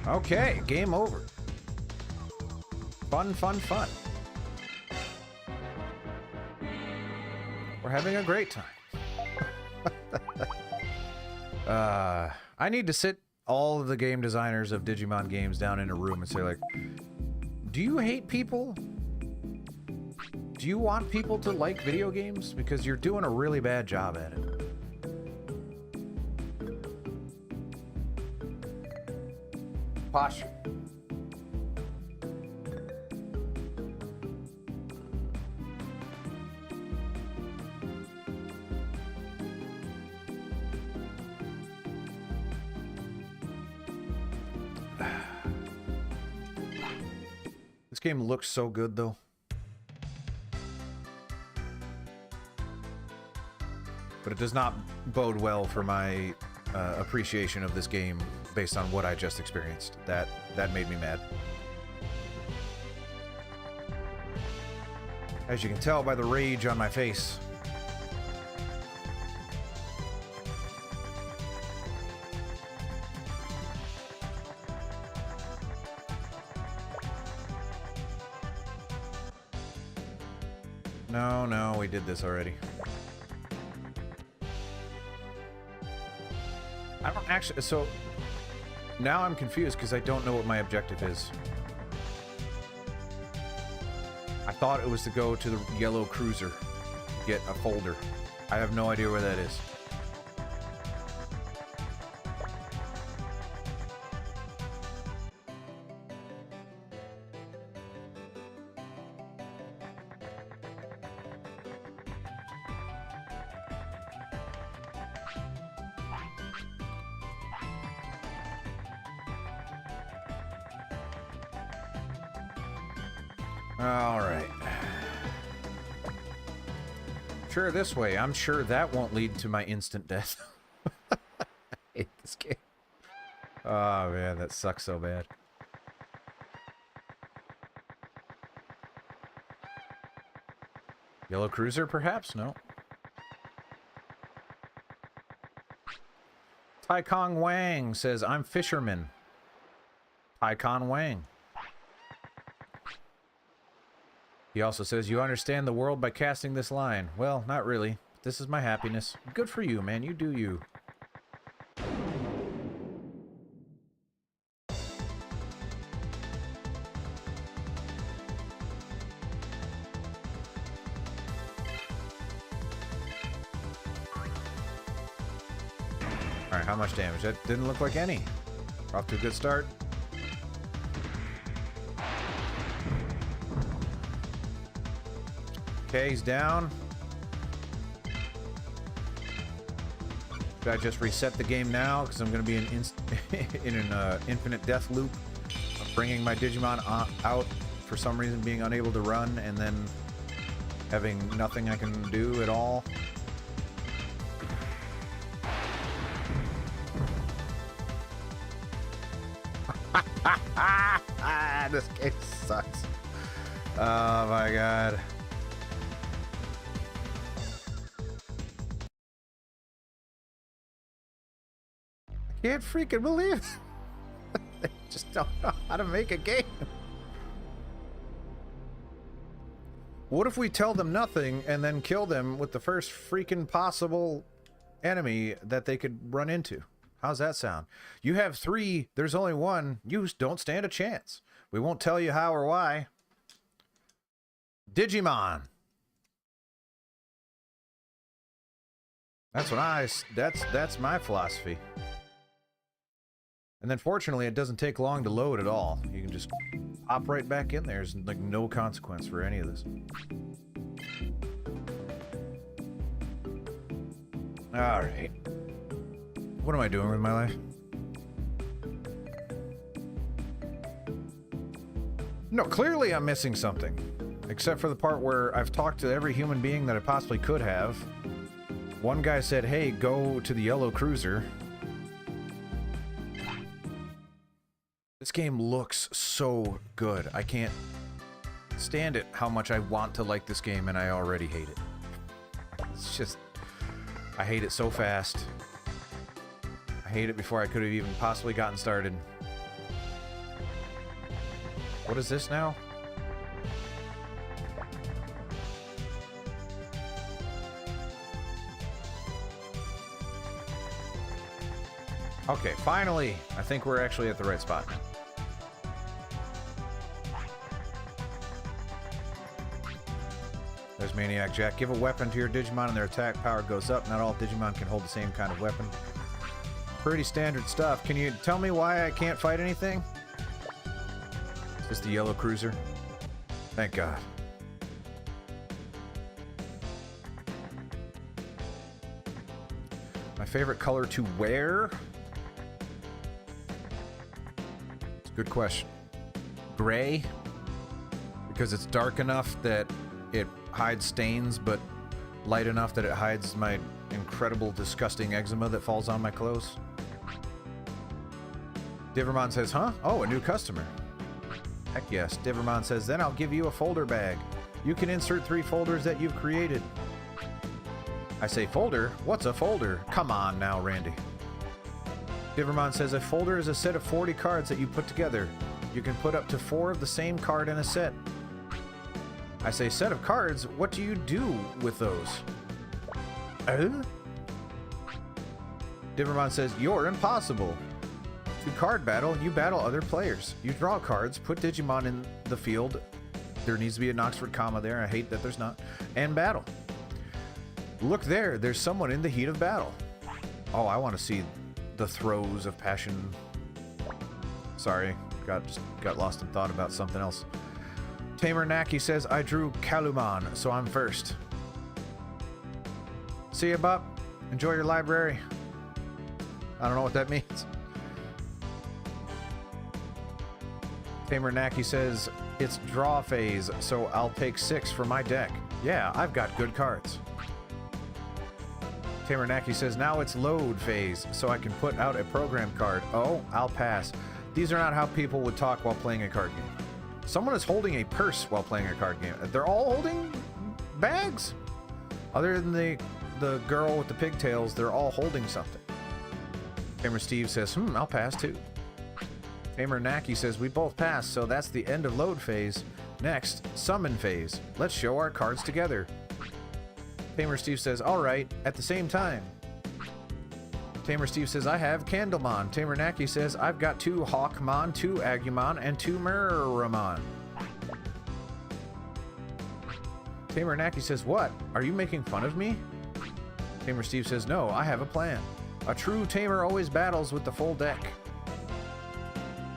Okay, game over. Fun, fun, fun. We're having a great time. I need to sit all of the game designers of Digimon games down in a room and say, like, do you hate people? Do you want people to like video games? Because you're doing a really bad job at it. Posh. This game looks so good, though. But it does not bode well for my appreciation of this game based on what I just experienced. That made me mad. As you can tell by the rage on my face. No, we did this already. I don't actually, so now I'm confused because I don't know what my objective is. I thought it was to go to the yellow cruiser, get a folder. I have no idea where that is. Alright. Sure, this way. I'm sure that won't lead to my instant death. I hate this game. Oh man, that sucks so bad. Yellow cruiser, perhaps? No. Taikong Wang says, I'm fisherman. Taikon Wang. He also says, you understand the world by casting this line. Well, not really. This is my happiness. Good for you, man. You do you. Alright, how much damage? That didn't look like any. We're off to a good start. Okay, he's down. Should I just reset the game now? Because I'm going to be in an infinite death loop of bringing my Digimon out for some reason, being unable to run, and then having nothing I can do at all. This game sucks. Oh my god. I can't freaking believe it. They just don't know how to make a game. What if we tell them nothing and then kill them with the first freaking possible enemy that they could run into? How's that sound? You have 3, there's only 1. You don't stand a chance. We won't tell you how or why. Digimon. That's my philosophy. And then fortunately, it doesn't take long to load at all. You can just hop right back in there. There's like no consequence for any of this. All right. What am I doing with my life? No, clearly I'm missing something. Except for the part where I've talked to every human being that I possibly could have. One guy said, hey, go to the yellow cruiser. This game looks so good. I can't stand it how much I want to like this game and I already hate it. It's just... I hate it so fast. I hate it before I could have even possibly gotten started. What is this now? Okay, finally! I think we're actually at the right spot now. There's Maniac Jack. Give a weapon to your Digimon and their attack power goes up. Not all Digimon can hold the same kind of weapon. Pretty standard stuff. Can you tell me why I can't fight anything? Is this the yellow cruiser? Thank God. My favorite color to wear? It's a good question. Gray? Because it's dark enough that it hides stains, but light enough that it hides my incredible, disgusting eczema that falls on my clothes. Divermon says, huh? Oh, a new customer. Heck yes. Divermon says, then I'll give you a folder bag. You can insert 3 folders that you've created. I say, folder? What's a folder? Come on now, Randy. Divermon says, a folder is a set of 40 cards that you put together. You can put up to 4 of the same card in a set. I say, set of cards? What do you do with those? Divermon says, you're impossible. To card battle, you battle other players. You draw cards, put Digimon in the field. There needs to be an Oxford comma there. I hate that there's not. And battle. Look there, there's someone in the heat of battle. Oh, I want to see the throes of passion. Sorry, got lost in thought about something else. Tamer Naki says, I drew Kalumon, so I'm first. See ya, Bup. Enjoy your library. I don't know what that means. Tamer Naki says, it's draw phase, so I'll take 6 for my deck. Yeah, I've got good cards. Tamer Naki says, now it's load phase, so I can put out a program card. Oh, I'll pass. These are not how people would talk while playing a card game. Someone is holding a purse while playing a card game. They're all holding bags? Other than the girl with the pigtails, they're all holding something. Tamer Steve says, I'll pass too. Tamer Naki says, we both pass, so that's the end of load phase. Next, summon phase. Let's show our cards together. Tamer Steve says, alright, at the same time. Tamer Steve says, I have Candlemon. Tamer Naki says, I've got 2 Hawkmon, 2 Agumon, and 2 Miramon. Tamer Naki says, what? Are you making fun of me? Tamer Steve says, no, I have a plan. A true Tamer always battles with the full deck.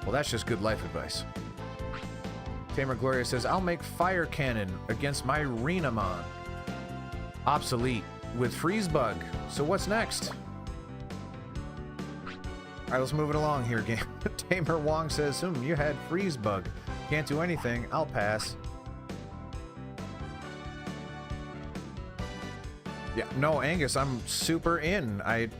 Well, that's just good life advice. Tamer Gloria says, I'll make Fire Cannon against my Renamon. Obsolete with Freeze Bug. So what's next? Alright, let's move it along here, game. Tamer Wong says, you had Freeze Bug. Can't do anything. I'll pass. Yeah, no, Angus, I'm super in. I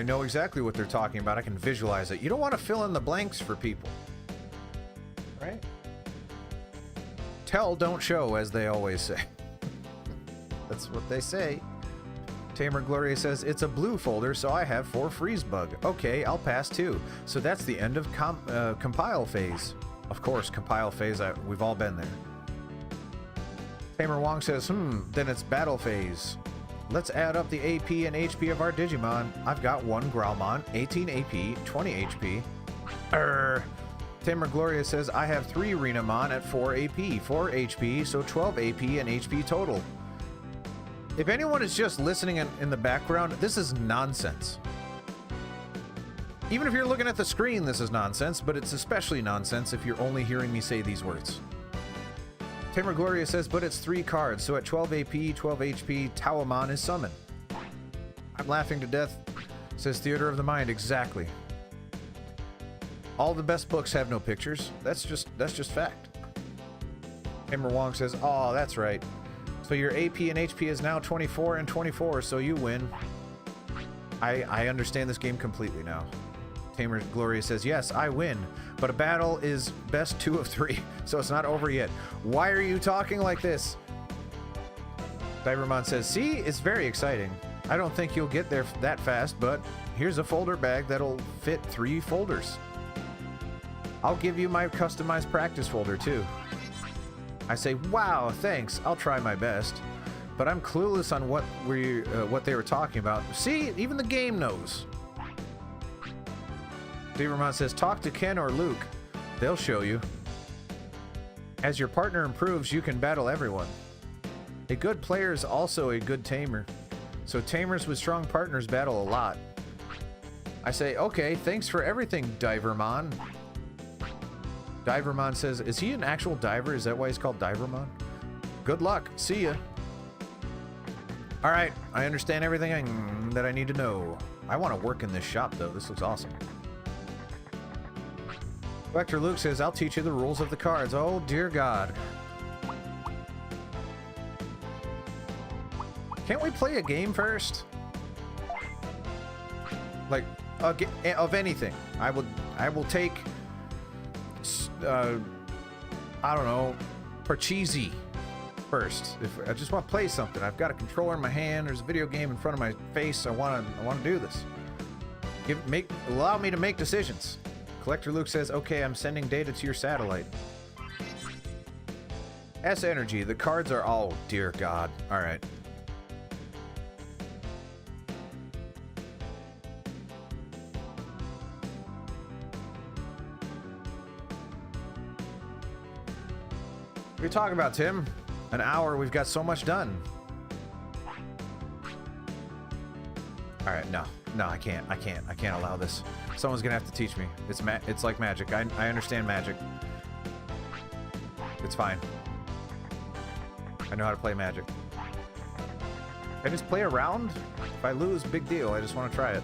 know exactly what they're talking about. I can visualize it. You don't want to fill in the blanks for people. Right? Tell, don't show, as they always say. That's what they say. Tamer Gloria says, it's a blue folder, so I have 4 Freeze Bug. Okay, I'll pass too. So that's the end of compile phase. Of course, compile phase, we've all been there. Tamer Wong says, then it's battle phase. Let's add up the AP and HP of our Digimon. I've got 1 Growlmon, 18 AP, 20 HP. Tamer Gloria says, I have 3 Renamon at 4 AP, 4 HP, so 12 AP and HP total. If anyone is just listening in the background, this is nonsense. Even if you're looking at the screen, this is nonsense, but it's especially nonsense if you're only hearing me say these words. Tamer Gloria says, but it's 3 cards, so at 12 AP, 12 HP, Tawamon is summoned. I'm laughing to death, says Theater of the Mind, exactly. All the best books have no pictures. That's just fact. Tamer Wong says, oh, that's right. So your AP and HP is now 24 and 24, so you win. I understand this game completely now. Tamer Gloria says, yes, I win, but a battle is best 2 of 3, so it's not over yet. Why are you talking like this? Divermon says, see, it's very exciting. I don't think you'll get there that fast, but here's a folder bag that'll fit 3 folders. I'll give you my customized practice folder too. I say, wow, thanks, I'll try my best. But I'm clueless on what they were talking about. See, even the game knows. Digimon says, talk to Ken or Luke. They'll show you. As your partner improves, you can battle everyone. A good player is also a good tamer. So tamers with strong partners battle a lot. I say, okay, thanks for everything, Divermon. Divermon says, is he an actual diver? Is that why he's called Divermon? Good luck. See ya. All right, I understand everything that I need to know. I want to work in this shop, though. This looks awesome. Collector Luke says, I'll teach you the rules of the cards. Oh, dear God. Can't we play a game first? Like, of anything. I will take, I don't know, Parcheesi first. If I just want to play something, I've got a controller in my hand, there's a video game in front of my face, I want to do this. Allow me to make decisions. Collector Luke says, okay, I'm sending data to your satellite. S Energy, the cards are all, dear God. All right. What are you talking about, Tim? An hour, we've got so much done. All right, no, I can't allow this. Someone's gonna have to teach me. It's like magic. I understand magic. It's fine. I know how to play magic. I just play around. If I lose, big deal. I just want to try it.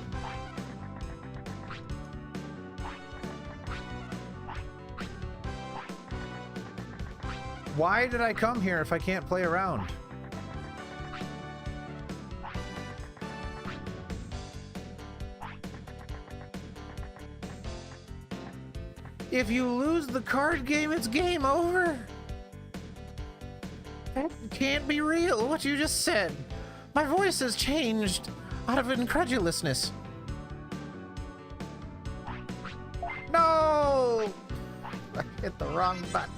Why did I come here if I can't play around? If you lose the card game, it's game over. That can't be real, what you just said. My voice has changed out of incredulousness. No! I hit the wrong button.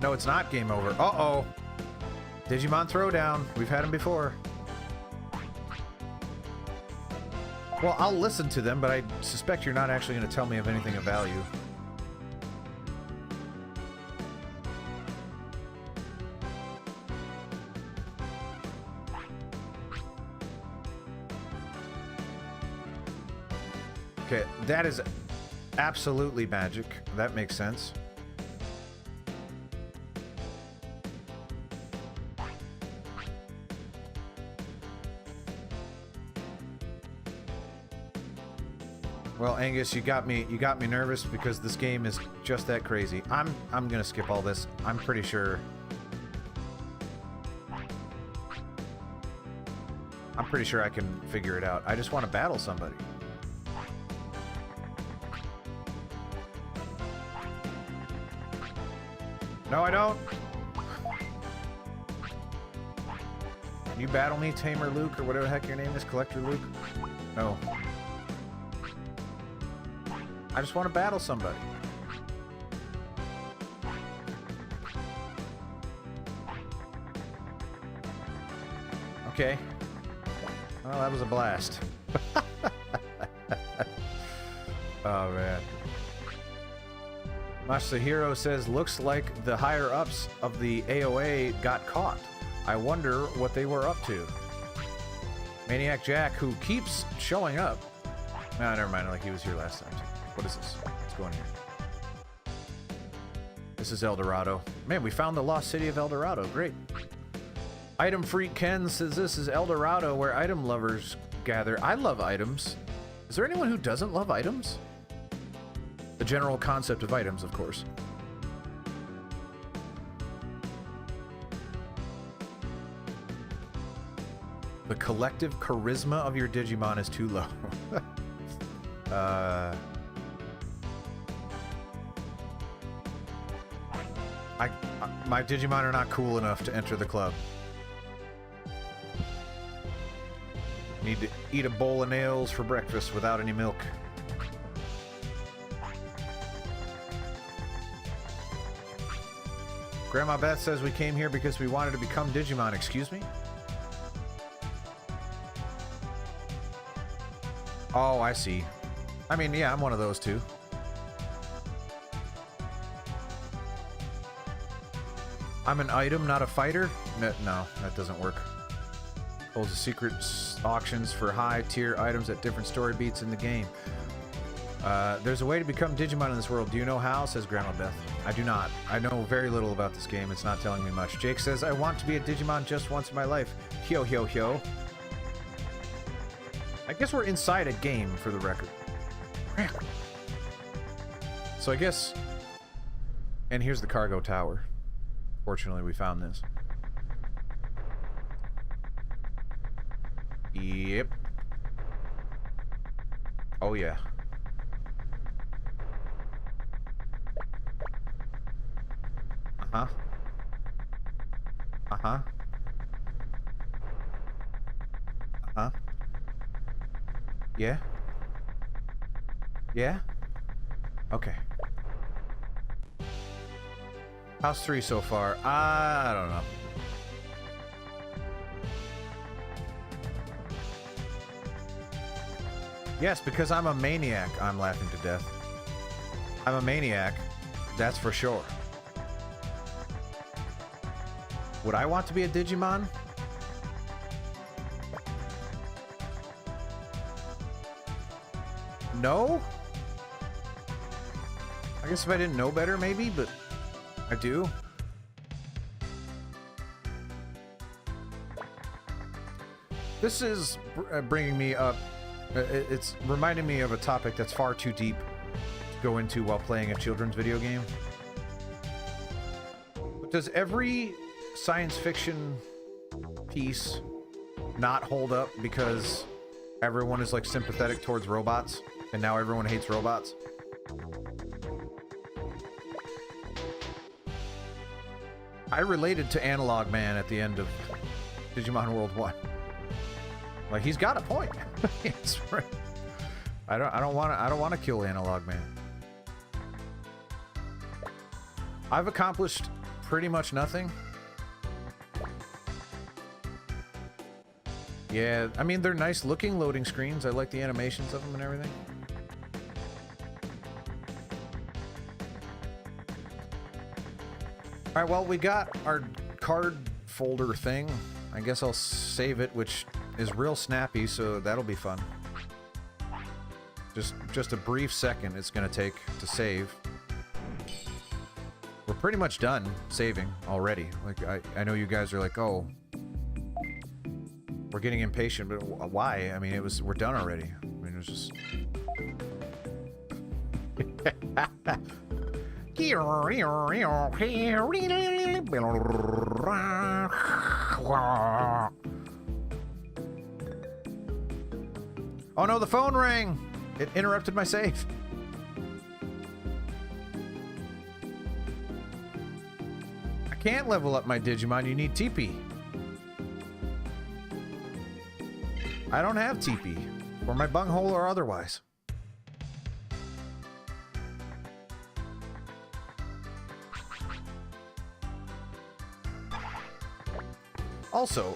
No, it's not game over. Uh-oh. Digimon Throwdown. We've had them before. Well, I'll listen to them, but I suspect you're not actually going to tell me of anything of value. Okay, that is absolutely magic. That makes sense. Well, Angus, you got me nervous because this game is just that crazy. I'm gonna skip all this. I'm pretty sure. I'm pretty sure I can figure it out. I just want to battle somebody. No, I don't. Can you battle me, Tamer Luke, or whatever the heck your name is, Collector Luke? No. I just want to battle somebody. Okay. Well, that was a blast. Oh, man. Masahiro says, looks like the higher-ups of the AOA got caught. I wonder what they were up to. Maniac Jack, who keeps showing up. No, never mind. Like he was here last time, too. What is this? What's going here? This is El Dorado. Man, we found the lost city of El Dorado. Great. Item Freak Ken says this is El Dorado, where item lovers gather. I love items. Is there anyone who doesn't love items? The general concept of items, of course. The collective charisma of your Digimon is too low. My Digimon are not cool enough to enter the club. Need to eat a bowl of nails for breakfast without any milk. Grandma Beth says we came here because we wanted to become Digimon. Excuse me? Oh, I see. I mean, yeah, I'm one of those too. I'm an item, not a fighter? No, that doesn't work. Holds the secret auctions for high-tier items at different story beats in the game. There's a way to become Digimon in this world. Do you know how? Says Grandma Beth. I do not. I know very little about this game. It's not telling me much. Jake says, I want to be a Digimon just once in my life. Hyo, hyo, hyo. I guess we're inside a game, for the record. So I guess... And here's the cargo tower. Fortunately, we found this. Yep. Oh, yeah. Uh-huh. Uh-huh. Uh-huh. Yeah? Yeah? Okay. How's 3 so far? I don't know. Yes, because I'm a maniac. I'm laughing to death. I'm a maniac. That's for sure. Would I want to be a Digimon? No? I guess if I didn't know better, maybe, but I do. This is bringing me up. It's reminding me of a topic that's far too deep to go into while playing a children's video game. But does every science fiction piece not hold up because everyone is like sympathetic towards robots and now everyone hates robots? I related to Analog Man at the end of Digimon World 1. Like, he's got a point. It's right. I don't want to kill Analog Man. I've accomplished pretty much nothing. Yeah, I mean, they're nice looking loading screens. I like the animations of them and everything. Alright, well, we got our card folder thing. I guess I'll save it, which is real snappy, so that'll be fun. Just a brief second it's gonna take to save. We're pretty much done saving already. Like, I know you guys are like, oh, we're getting impatient, but why? I mean, we're done already. I mean, it was just... Oh no, the phone rang! It interrupted my save. I can't level up my Digimon, you need TP. I don't have TP. For my bunghole or otherwise. Also,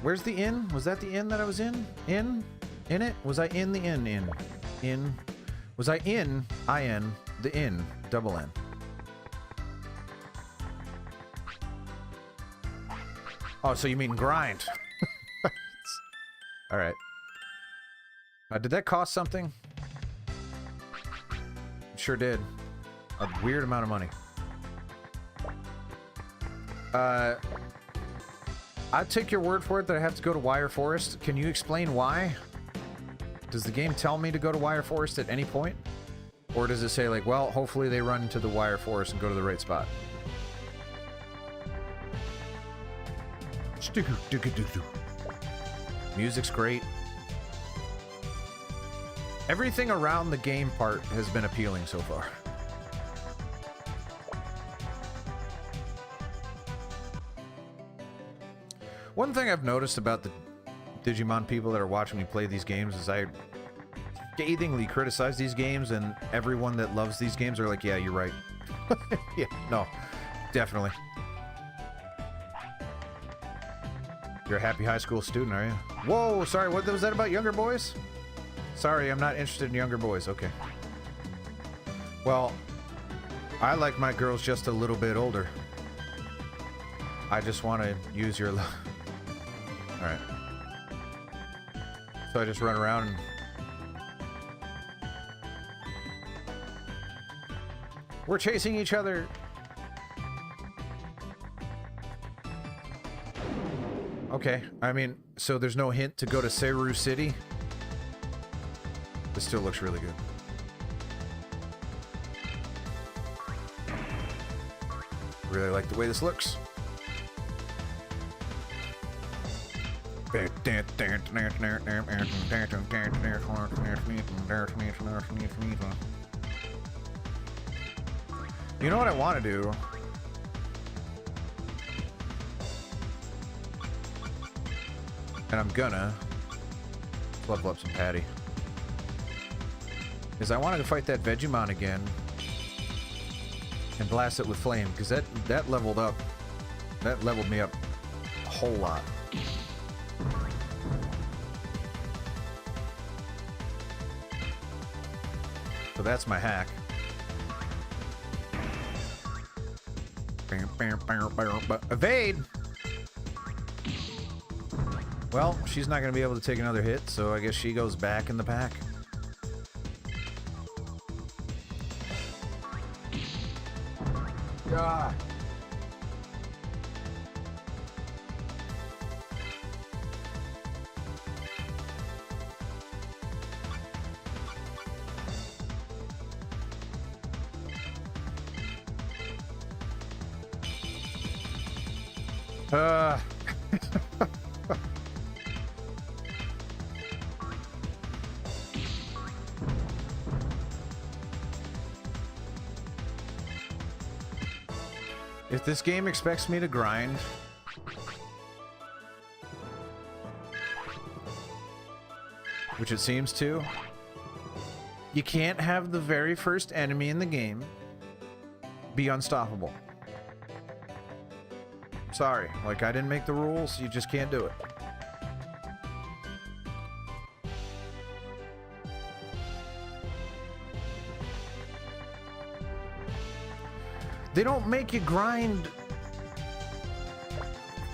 where's the inn? Was that the inn that I was in? In it? Was I in the inn? In? Was I in? I-N, the inn, double N. Oh, so you mean grind. All right. Did that cost something? It sure did. A weird amount of money. I'd take your word for it that I have to go to Wire Forest. Can you explain why? Does the game tell me to go to Wire Forest at any point? Or does it say, like, well, hopefully they run into the Wire Forest and go to the right spot? Music's great. Everything around the game part has been appealing so far. One thing I've noticed about the Digimon people that are watching me play these games is I scathingly criticize these games, and everyone that loves these games are like, yeah, you're right. Yeah, no, definitely. You're a happy high school student, are you? Whoa, sorry, what was that about younger boys? Sorry, I'm not interested in younger boys. Okay. Well, I like my girls just a little bit older. I just want to use your... Alright. So I just run around and... We're chasing each other! Okay, I mean, so there's no hint to go to Seru City? This still looks really good. Really like the way this looks. You know what I want to do? And I'm gonna level up some Patty. Is I wanted to fight that Digimon again and blast it with flame, because that leveled up. That leveled me up a whole lot. So that's my hack. Evade! Well, she's not going to be able to take another hit, so I guess she goes back in the pack. Ah. If this game expects me to grind, which it seems to, you can't have the very first enemy in the game be unstoppable. Sorry, like, I didn't make the rules, you just can't do it. They don't make you grind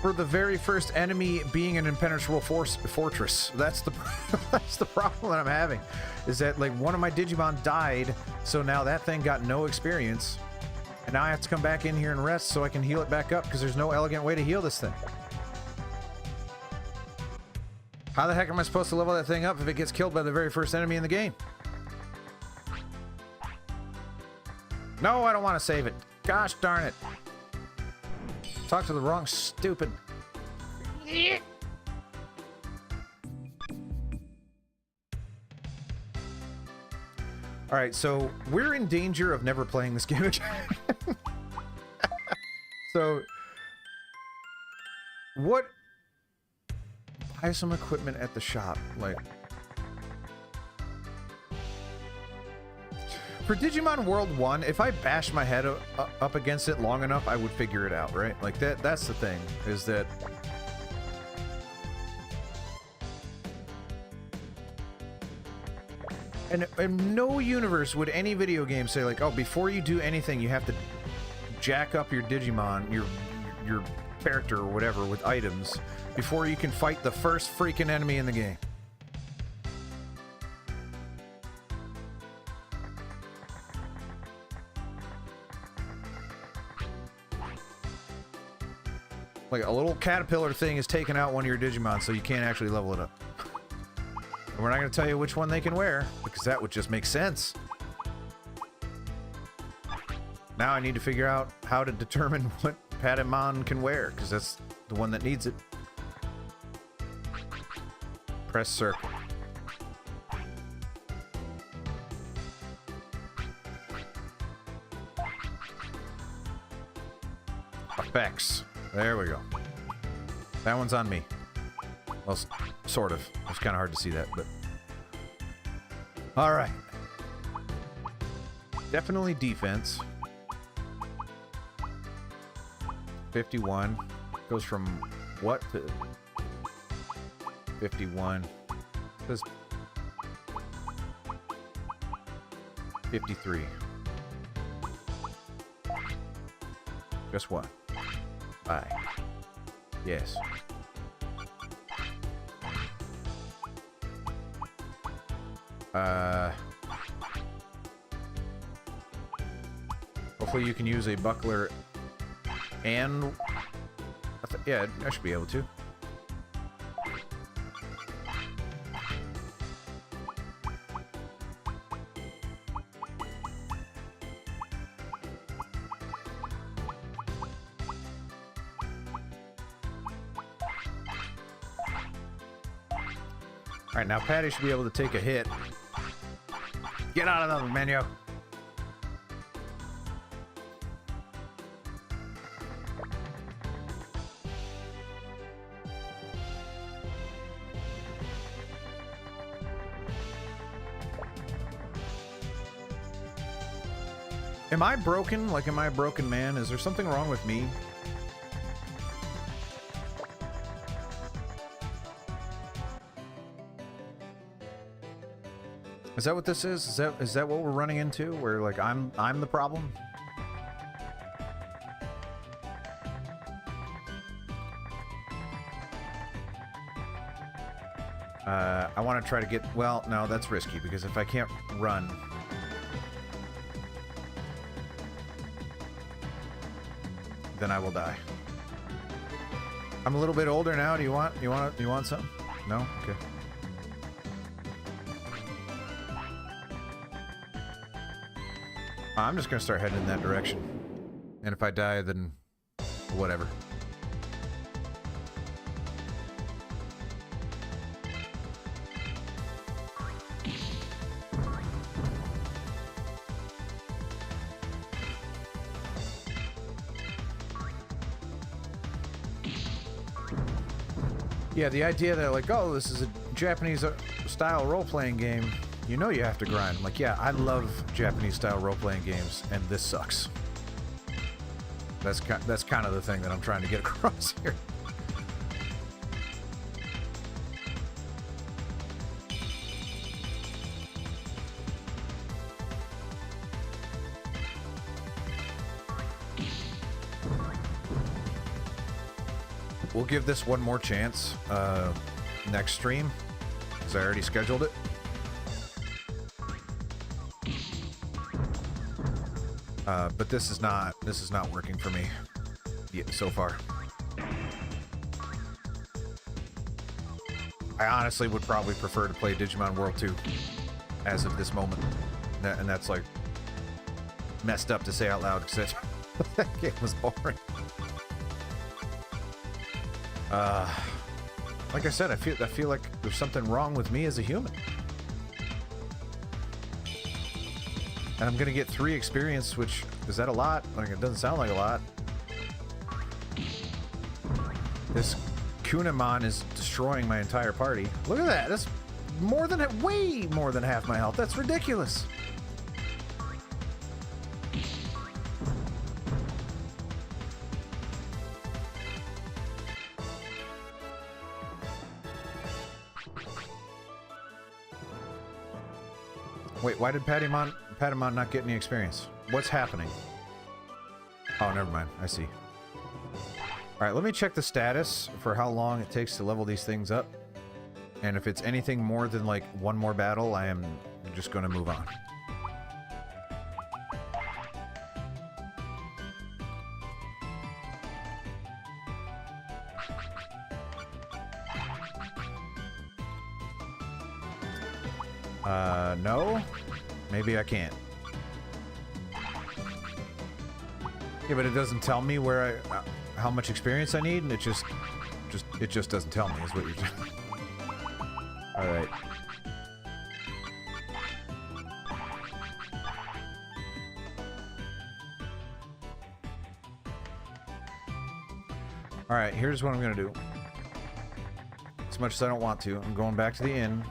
for the very first enemy being an impenetrable fortress. That's the that's the problem that I'm having. Is that, like, one of my Digimon died, so now that thing got no experience, and now I have to come back in here and rest so I can heal it back up, because there's no elegant way to heal this thing. How the heck am I supposed to level that thing up if it gets killed by the very first enemy in the game? No, I don't want to save it. Gosh darn it. Talk to the wrong stupid... Alright, so we're in danger of never playing this game again. So... What... Buy some equipment at the shop, like... For Digimon World 1, if I bashed my head up against it long enough, I would figure it out, right? Like, that's the thing, is that... And in no universe would any video game say, like, oh, before you do anything, you have to jack up your Digimon, your character or whatever, with items, before you can fight the first freaking enemy in the game. Like, a little caterpillar thing is taking out one of your Digimon, so you can't actually level it up. And we're not going to tell you which one they can wear, because that would just make sense. Now I need to figure out how to determine what Patamon can wear, because that's the one that needs it. Press circle. Effects. There we go. That one's on me. Well, sort of. It's kind of hard to see that, but... Alright. Definitely defense. 51. Goes from what to 51? Says 53. Guess what? Bye. Yes. Hopefully you can use a buckler and... yeah, I should be able to. Alright, now Patty should be able to take a hit. Get out of the menu! Am I broken? Like, am I a broken man? Is there something wrong with me? Is that what this is? Is that what we're running into? Where like I'm the problem? I want to try to get... well, no, that's risky because if I can't run... then I will die. I'm a little bit older now. Do you want some? No? Okay. I'm just gonna start heading in that direction. And if I die, then whatever. Yeah, the idea that like, oh, this is a Japanese style role-playing game. You know you have to grind. I'm like, yeah, I love Japanese-style role-playing games, and this sucks. That's kind of the thing that I'm trying to get across here. We'll give this one more chance next stream, because I already scheduled it. But this is not working for me yet so far. I honestly would probably prefer to play Digimon World 2 as of this moment. And that's like messed up to say out loud because that game was boring. Like I said, I feel like there's something wrong with me as a human. And I'm gonna get 3 experience, which, is that a lot? Like, it doesn't sound like a lot. This Kunamon is destroying my entire party. Look at that, that's more than, way more than half my health. That's ridiculous. Wait, why did Patamon not get any experience? What's happening? Oh, never mind. I see. Alright, let me check the status for how long it takes to level these things up. And if it's anything more than, like, one more battle, I am just going to move on. No? Maybe I can't. Yeah, but it doesn't tell me where how much experience I need, and it just doesn't tell me, is what you're saying. Alright. Alright, here's what I'm gonna do. As much as I don't want to, I'm going back to the inn.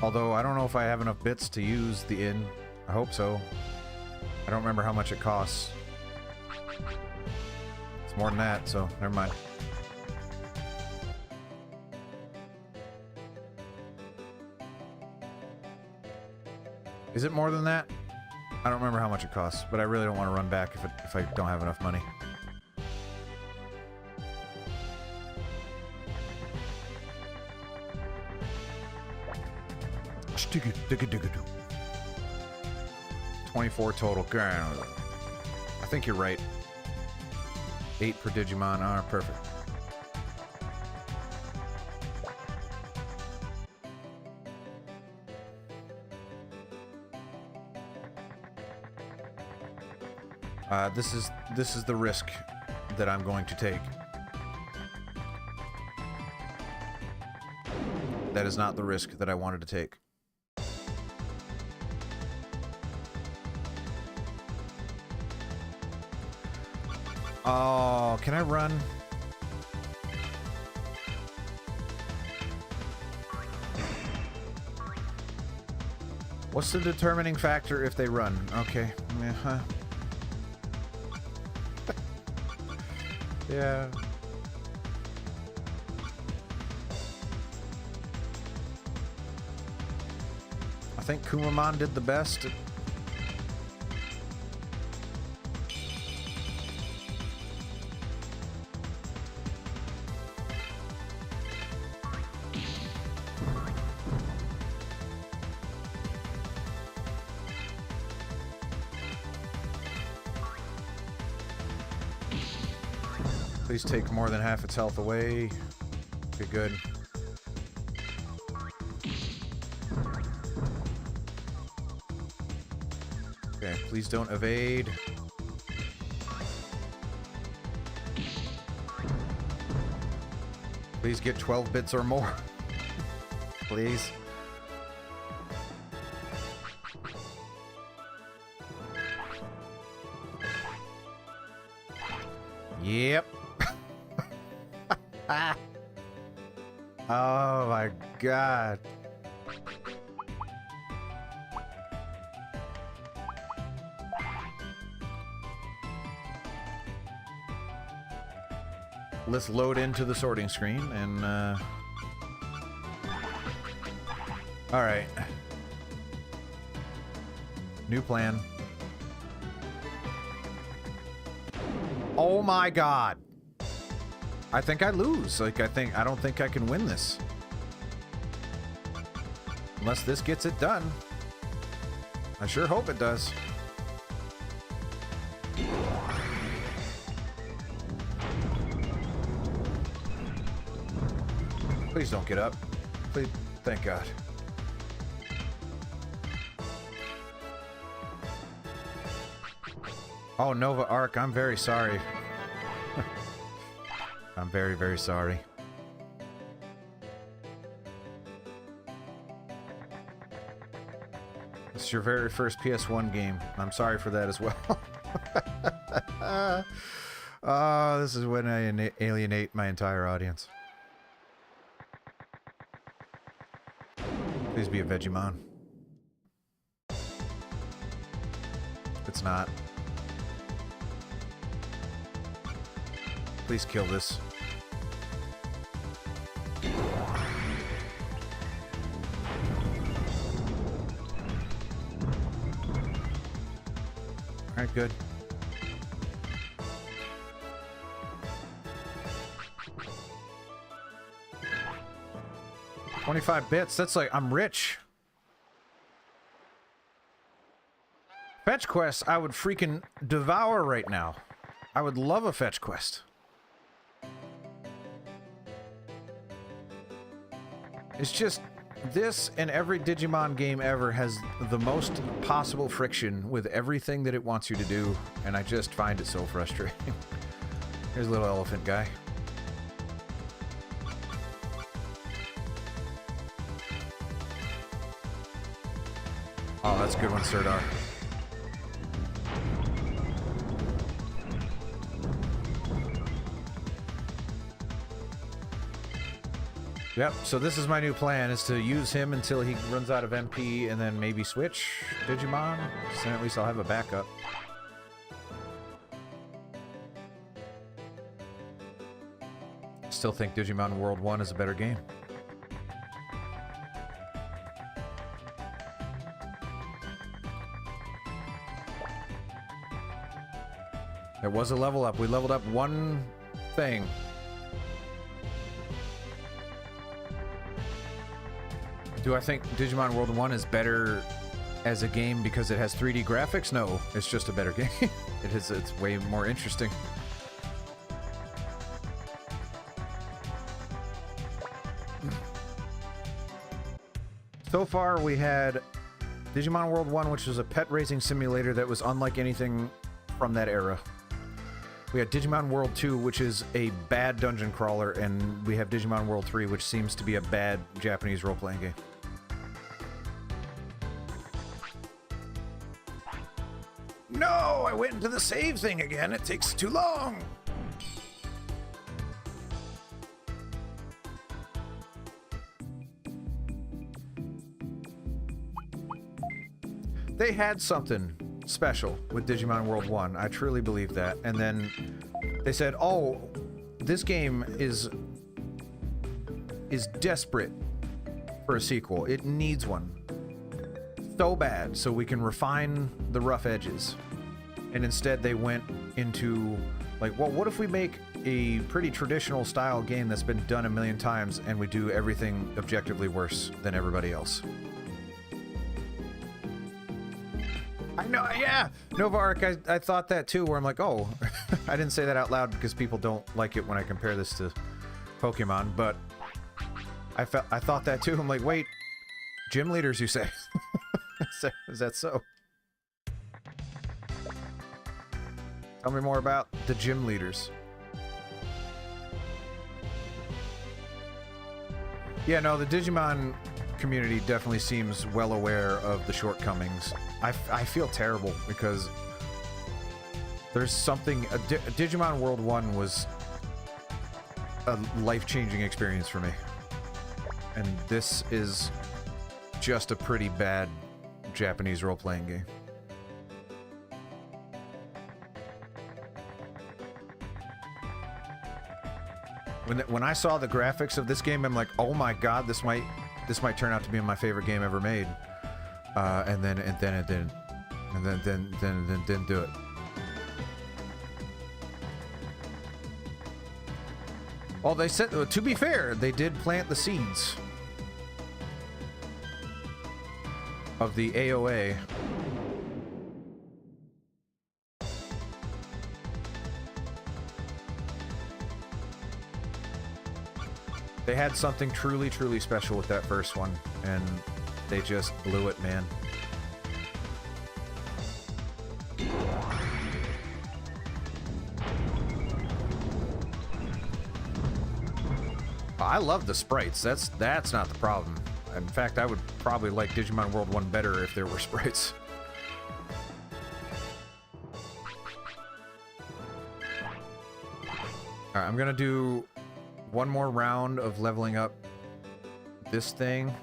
Although, I don't know if I have enough bits to use the inn. I hope so. I don't remember how much it costs. It's more than that, so never mind. Is it more than that? I don't remember how much it costs, but I really don't want to run back if I don't have enough money. Stick it, 24 total. I think you're right. 8 per Digimon. Ah, perfect. This is the risk that I'm going to take. That is not the risk that I wanted to take. Oh, can I run? What's the determining factor if they run? Okay. Uh-huh. Yeah. I think Kumamon did the best. Please take more than half its health away. Okay, good. Okay, please don't evade. Please get 12 bits or more. Please. Yep. Oh my god. Let's load into the sorting screen and all right. New plan. Oh my god. I think I lose. Like, I don't think I can win this. Unless this gets it done. I sure hope it does. Please don't get up. Please. Thank God. Oh, Nova Arc, I'm very sorry. I'm very, very sorry. It's your very first PS1 game. I'm sorry for that as well. Oh, this is when I alienate my entire audience. Please be a Vegemon. It's not. Please kill this. Alright, good. $25 bits, that's like, I'm rich. Fetch quests, I would freaking devour right now. I would love a fetch quest. It's just, this and every Digimon game ever has the most possible friction with everything that it wants you to do, and I just find it so frustrating. Here's a little elephant guy. Oh, that's a good one, Sirdar. Yep, so this is my new plan, is to use him until he runs out of MP and then maybe switch Digimon. So then at least I'll have a backup. still think Digimon World 1 is a better game. It was a level up. We leveled up one thing. Do I think Digimon World 1 is better as a game because it has 3D graphics? No, it's just a better game. It's way more interesting. So far, we had Digimon World 1, which was a pet raising simulator that was unlike anything from that era. We had Digimon World 2, which is a bad dungeon crawler, and we have Digimon World 3, which seems to be a bad Japanese role-playing game. No! I went into the save thing again. It takes too long! They had something special with Digimon World 1. I truly believe that. And then they said, oh, this game is desperate for a sequel. It needs one. So bad, so we can refine the rough edges. And instead they went into, like, well, what if we make a pretty traditional style game that's been done a million times and we do everything objectively worse than everybody else? I know, yeah! Nova Arc, I thought that too, where I'm like, oh, I didn't say that out loud because people don't like it when I compare this to Pokemon, but I thought that too. I'm like, wait, gym leaders, you say? Is that so? Tell me more about the gym leaders. Yeah, no, the Digimon community definitely seems well aware of the shortcomings. I feel terrible because there's something... Digimon World 1 was a life-changing experience for me. And this is just a pretty bad Japanese role-playing game. When I saw the graphics of this game, I'm like, oh my god, this might turn out to be my favorite game ever made. And then it didn't. And then didn't do it. Well, they said, to be fair, they did plant the seeds of the AOA. They had something truly, truly special with that first one, and they just blew it, man. I love the sprites. That's not the problem. In fact, I would probably like Digimon World 1 better if there were sprites. Alright, I'm gonna do one more round of leveling up this thing.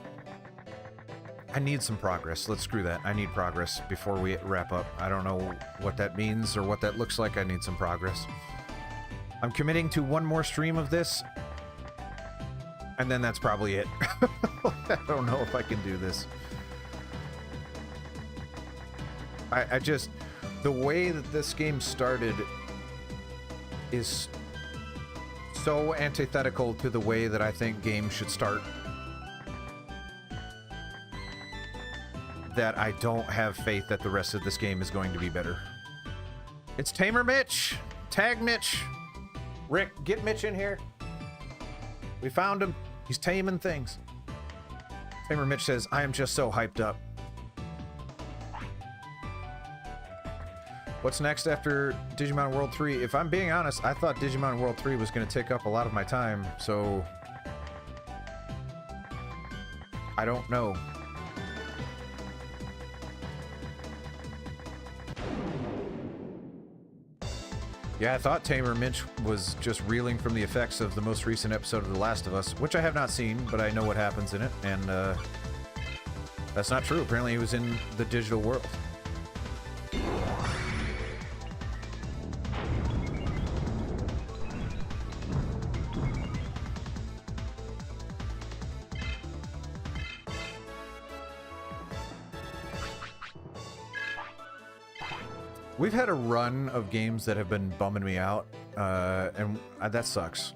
I need some progress. Let's screw that. I need progress before we wrap up. I don't know what that means or what that looks like. I need some progress. I'm committing to one more stream of this, and then that's probably it. I don't know if I can do this. I just... The way that this game started is so antithetical to the way that I think games should start that I don't have faith that the rest of this game is going to be better. It's Tamer Mitch! Tag Mitch! Rick, get Mitch in here. We found him. He's taming things. Tamer Mitch says, I am just so hyped up. What's next after Digimon World 3? If I'm being honest, I thought Digimon World 3 was going to take up a lot of my time, so... I don't know. Yeah, I thought Tamer Mitch was just reeling from the effects of the most recent episode of The Last of Us, which I have not seen, but I know what happens in it, and that's not true. Apparently he was in the digital world. We've had a run of games that have been bumming me out, and that sucks.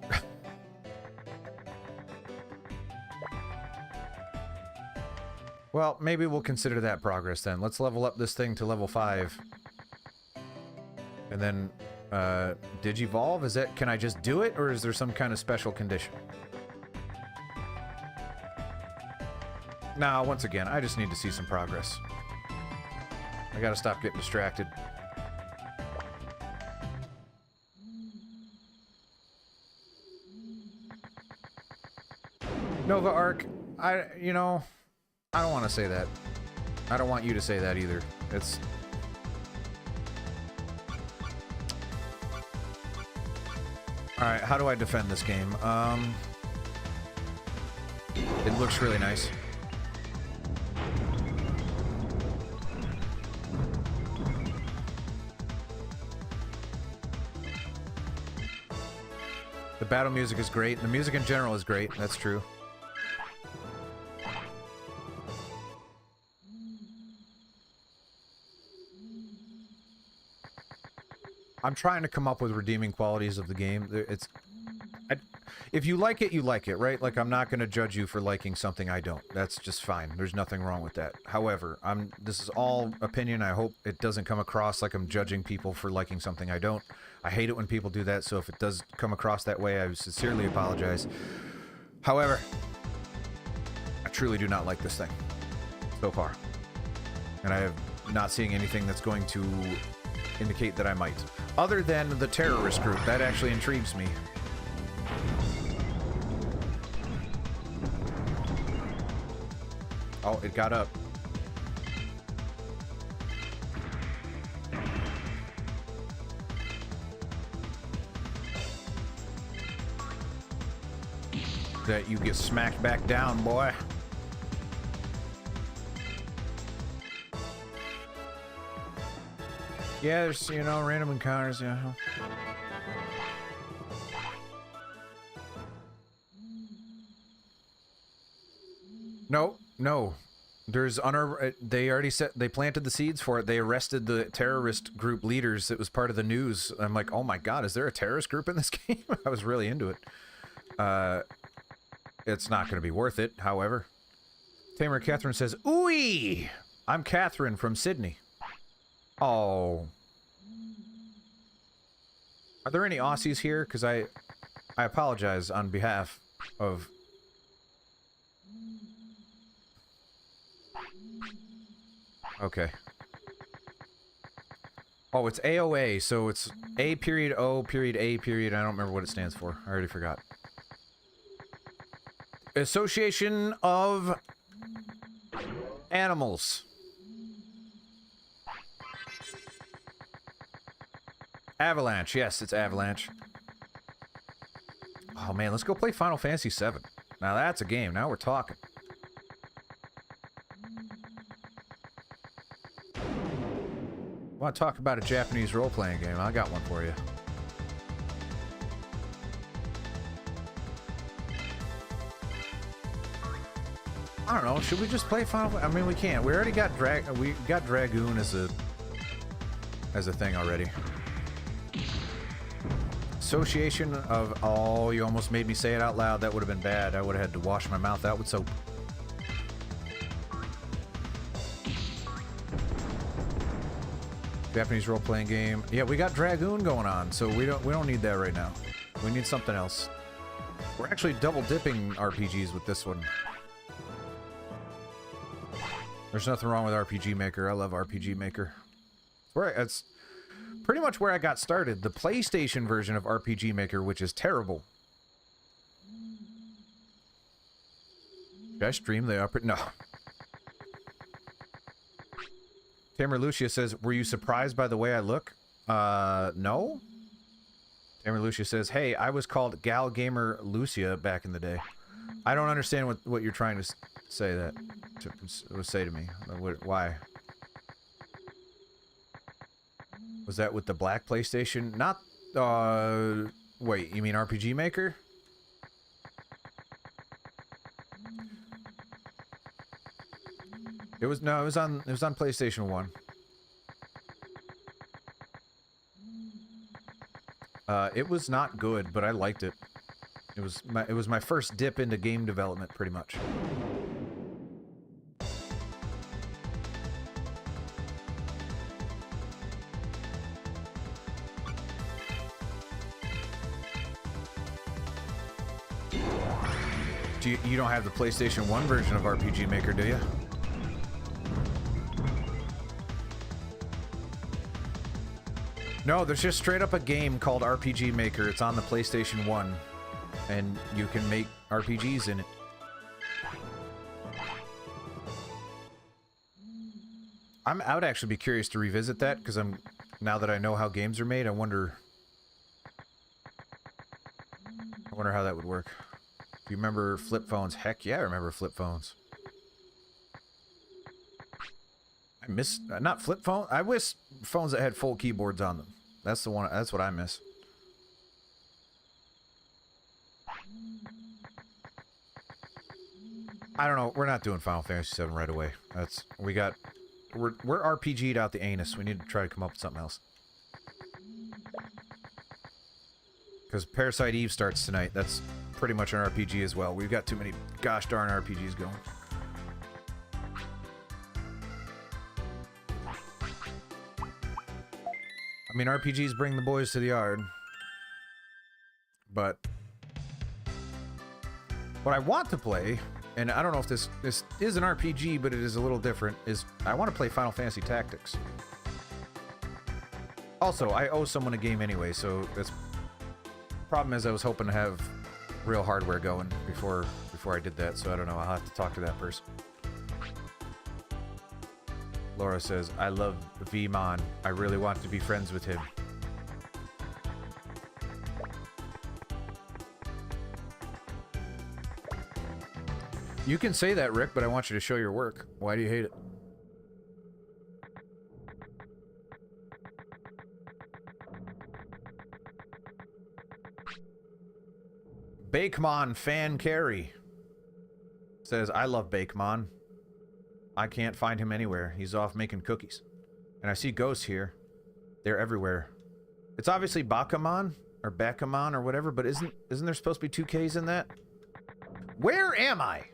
Well, maybe we'll consider that progress then. Let's level up this thing to level 5. And then, Digivolve? Is that, can I just do it, or is there some kind of special condition? Nah, once again, I just need to see some progress. I gotta stop getting distracted. Nova Arc, you know, I don't want to say that. I don't want you to say that either. It's... Alright, how do I defend this game? It looks really nice. The battle music is great. The music in general is great. That's true. I'm trying to come up with redeeming qualities of the game. If you like it, you like it, right? Like, I'm not going to judge you for liking something I don't. That's just fine. There's nothing wrong with that. However, this is all opinion. I hope it doesn't come across like I'm judging people for liking something I don't. I hate it when people do that, so if it does come across that way, I sincerely apologize. However, I truly do not like this thing so far. And I have not seeing anything that's going to indicate that I might. Other than the terrorist group, that actually intrigues me. Oh, it got up. That you get smacked back down, boy. Yeah, there's, you know, random encounters, yeah. No, no. There's they already they planted the seeds for it. They arrested the terrorist group leaders. It was part of the news. I'm like, oh my god, is there a terrorist group in this game? I was really into it. It's not going to be worth it, however. Tamer Catherine says, ooey! I'm Catherine from Sydney. Oh. Are there any Aussies here? Because I apologize on behalf of... Okay. Oh, it's AOA, so it's A period O period A period. I don't remember what it stands for. I already forgot. Association of Animals. Avalanche. Yes, it's Avalanche. Oh man, let's go play Final Fantasy VII. Now that's a game. Now we're talking. Want to talk about a Japanese role-playing game? I got one for you. I don't know. Should we just play Final? I mean, we can't. We already got Dragoon as a thing already. Association of... Oh, you almost made me say it out loud. That would have been bad. I would have had to wash my mouth out with soap. Japanese role-playing game. Yeah, we got Dragoon going on, so we don't need that right now. We need something else. We're actually double dipping RPGs with this one. There's nothing wrong with RPG Maker. I love RPG Maker. It's pretty much where I got started. The PlayStation version of RPG Maker, which is terrible. Should I stream the upper? No. Tamer Lucia says, were you surprised by the way I look? No. Tamer Lucia says, hey, I was called Gal Gamer Lucia back in the day. I don't understand what you're trying to say to me. Why? Was that with the black PlayStation? Not, wait, you mean RPG Maker? It was on PlayStation 1. It was not good, but I liked it. It was my first dip into game development, pretty much. You don't have the PlayStation 1 version of RPG Maker, do you? No, there's just straight up a game called RPG Maker. It's on the PlayStation 1, and you can make RPGs in it. I would actually be curious to revisit that, because now that I know how games are made, I wonder how that would work. Do you remember flip phones? Heck yeah, I remember flip phones. I miss, not flip phone, I wish phones that had full keyboards on them. That's the one, that's what I miss. I don't know, we're not doing Final Fantasy VII right away. We're RPG'd out the anus. We need to try to come up with something else. Because Parasite Eve starts tonight. That's pretty much an RPG as well. We've got too many gosh darn RPGs going. I mean, RPGs bring the boys to the yard. But what I want to play, and I don't know if this is an RPG, but it is a little different, is I want to play Final Fantasy Tactics. Also, I owe someone a game anyway, so that's... Problem is, I was hoping to have real hardware going before I did that, so I don't know. I'll have to talk to that person. Laura says, I love Vmon. I really want to be friends with him. You can say that, Rick, but I want you to show your work. Why do you hate it? Bakemon Fan Carry says, I love Bakemon. I can't find him anywhere. He's off making cookies. And I see ghosts here. They're everywhere. It's obviously Bakamon or Bakamon or whatever, but isn't there supposed to be two K's in that? Where am I?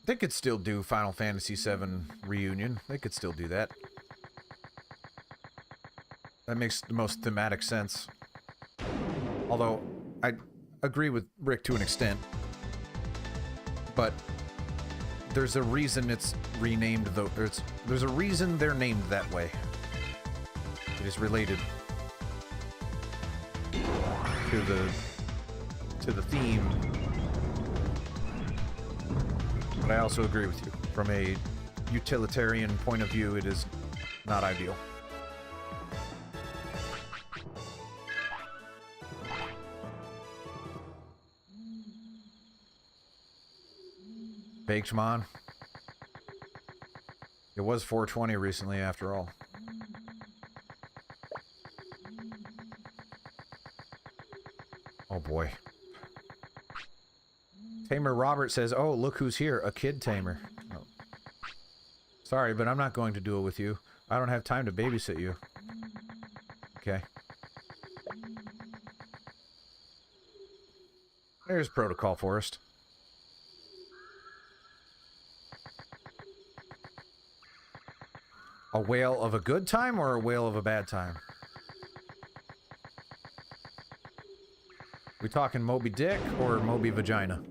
They could still do Final Fantasy VII Reunion. They could still do that. That makes the most thematic sense. Although, I agree with Rick to an extent. But there's a reason it's renamed, though. There's a reason they're named that way. It is related to the theme. But I also agree with you. From a utilitarian point of view, it is not ideal. Bakemon. It was 420 recently, after all. Oh boy. Tamer Robert says, oh, look who's here, a kid tamer. Oh. Sorry, but I'm not going to do it with you. I don't have time to babysit you. Okay. There's Protocol Forest. A whale of a good time or a whale of a bad time? We talking Moby Dick or Moby Vagina?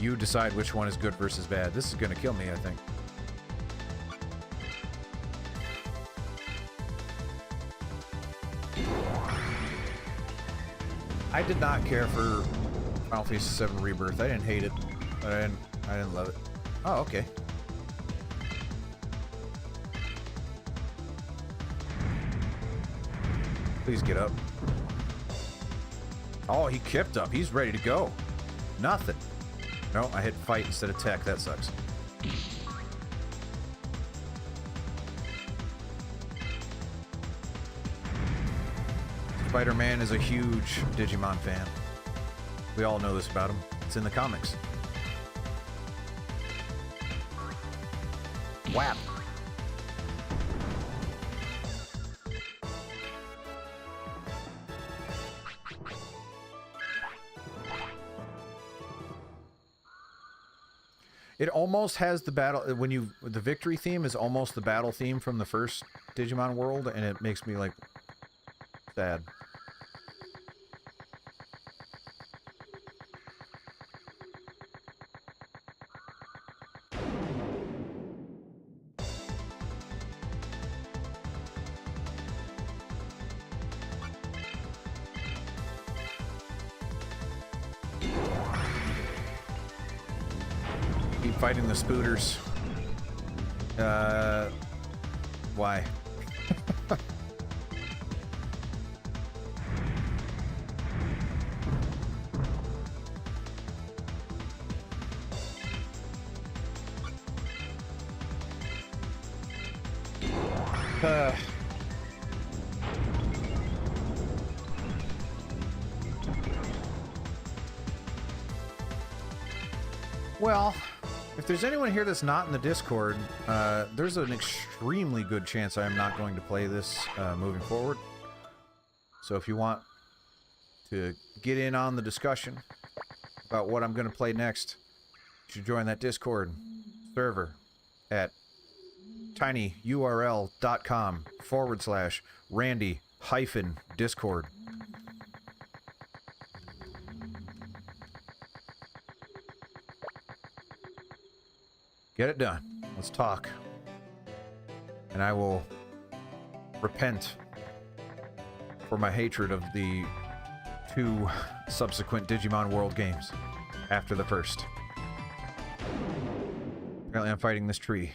You decide which one is good versus bad. This is gonna kill me, I think. I did not care for Final Fantasy VII Rebirth. I didn't hate it, but I didn't love it. Oh, okay. Please get up. Oh, he kipped up. He's ready to go. Nothing. No, I hit fight instead of tech. That sucks. Spider-Man is a huge Digimon fan. We all know this about him. It's in the comics. Whap! It almost has the battle when the victory theme is almost the battle theme from the first Digimon world, and it makes me like sad. Keep fighting the spooters. Why? Well, if there's anyone here that's not in the Discord, there's an extremely good chance I am not going to play this moving forward. So if you want to get in on the discussion about what I'm going to play next, you should join that Discord server at tinyurl.com/Randy-Discord. Get it done. Let's talk. And I will repent for my hatred of the 2 subsequent Digimon World games after the first. Apparently I'm fighting this tree.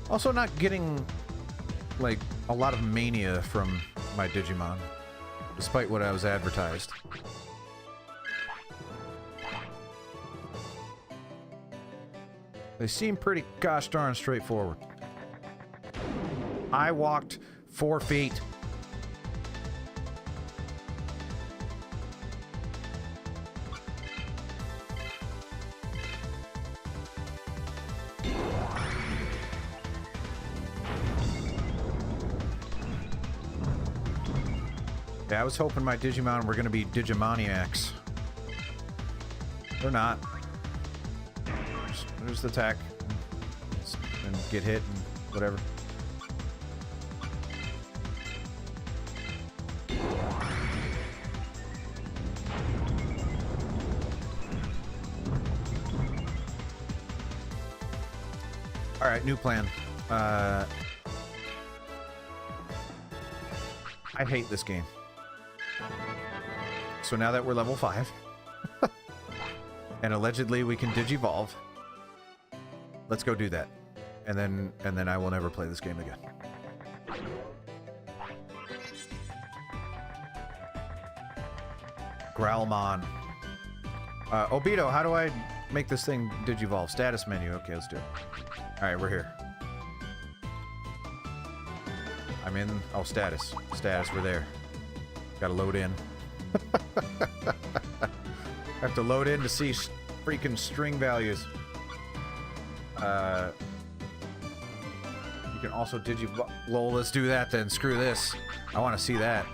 Also not getting, like, a lot of mania from my Digimon, despite what I was advertised. They seem pretty gosh darn straightforward. I walked 4 feet. Yeah, I was hoping my Digimon were going to be Digimaniacs. They're not. There's the attack. And get hit and whatever. Alright, new plan. I hate this game. So now that we're level 5, and allegedly we can Digivolve, let's go do that. And then I will never play this game again. Growlmon. Obito, how do I make this thing Digivolve? Status menu. Okay, let's do it. Alright, we're here. I'm in... Oh, status. Status, we're there. Gotta load in. I have to load in to see freaking string values. You can also lol, let's do that then. Screw this. I want to see that.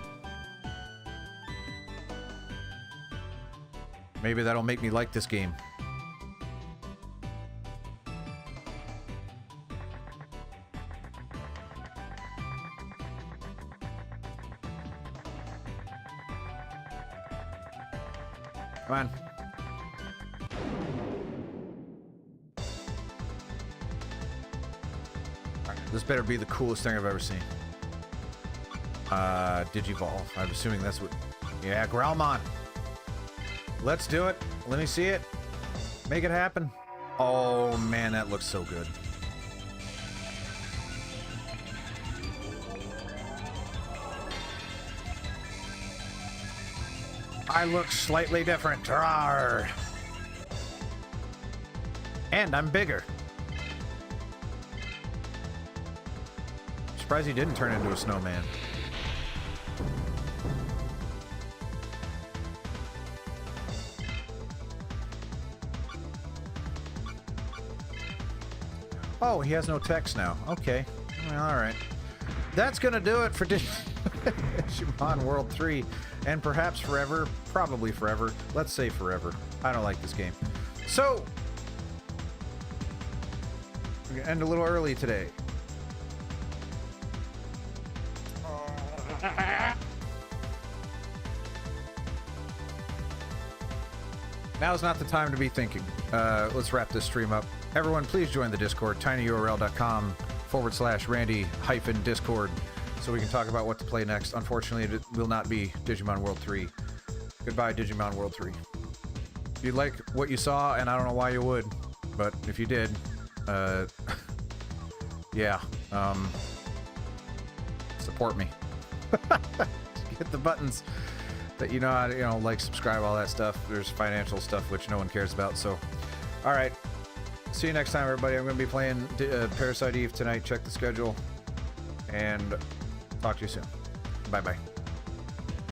Maybe that'll make me like this game. Come on. This better be the coolest thing I've ever seen. Digivolve. I'm assuming that's what... Yeah, Growlmon. Let's do it. Let me see it. Make it happen. Oh, man, that looks so good. I look slightly different. Rawr. And I'm bigger. Surprised he didn't turn into a snowman. Oh, he has no text now. Okay. All right. That's going to do it for Digimon World 3. And perhaps forever. Probably forever. Let's say forever. I don't like this game. So, we're going to end a little early today. Now's not the time to be thinking. Let's wrap this stream up. Everyone, please join the Discord, tinyurl.com/Randy-Discord, so we can talk about what to play next. Unfortunately, it will not be Digimon World 3. Goodbye, Digimon World 3. If you like what you saw, and I don't know why you would, but if you did, yeah, support me. Hit the buttons that you know how to, like, subscribe, all that stuff. There's financial stuff which no one cares about. So, all right. See you next time, everybody. I'm going to be playing Parasite Eve tonight. Check the schedule, and talk to you soon. Bye-bye.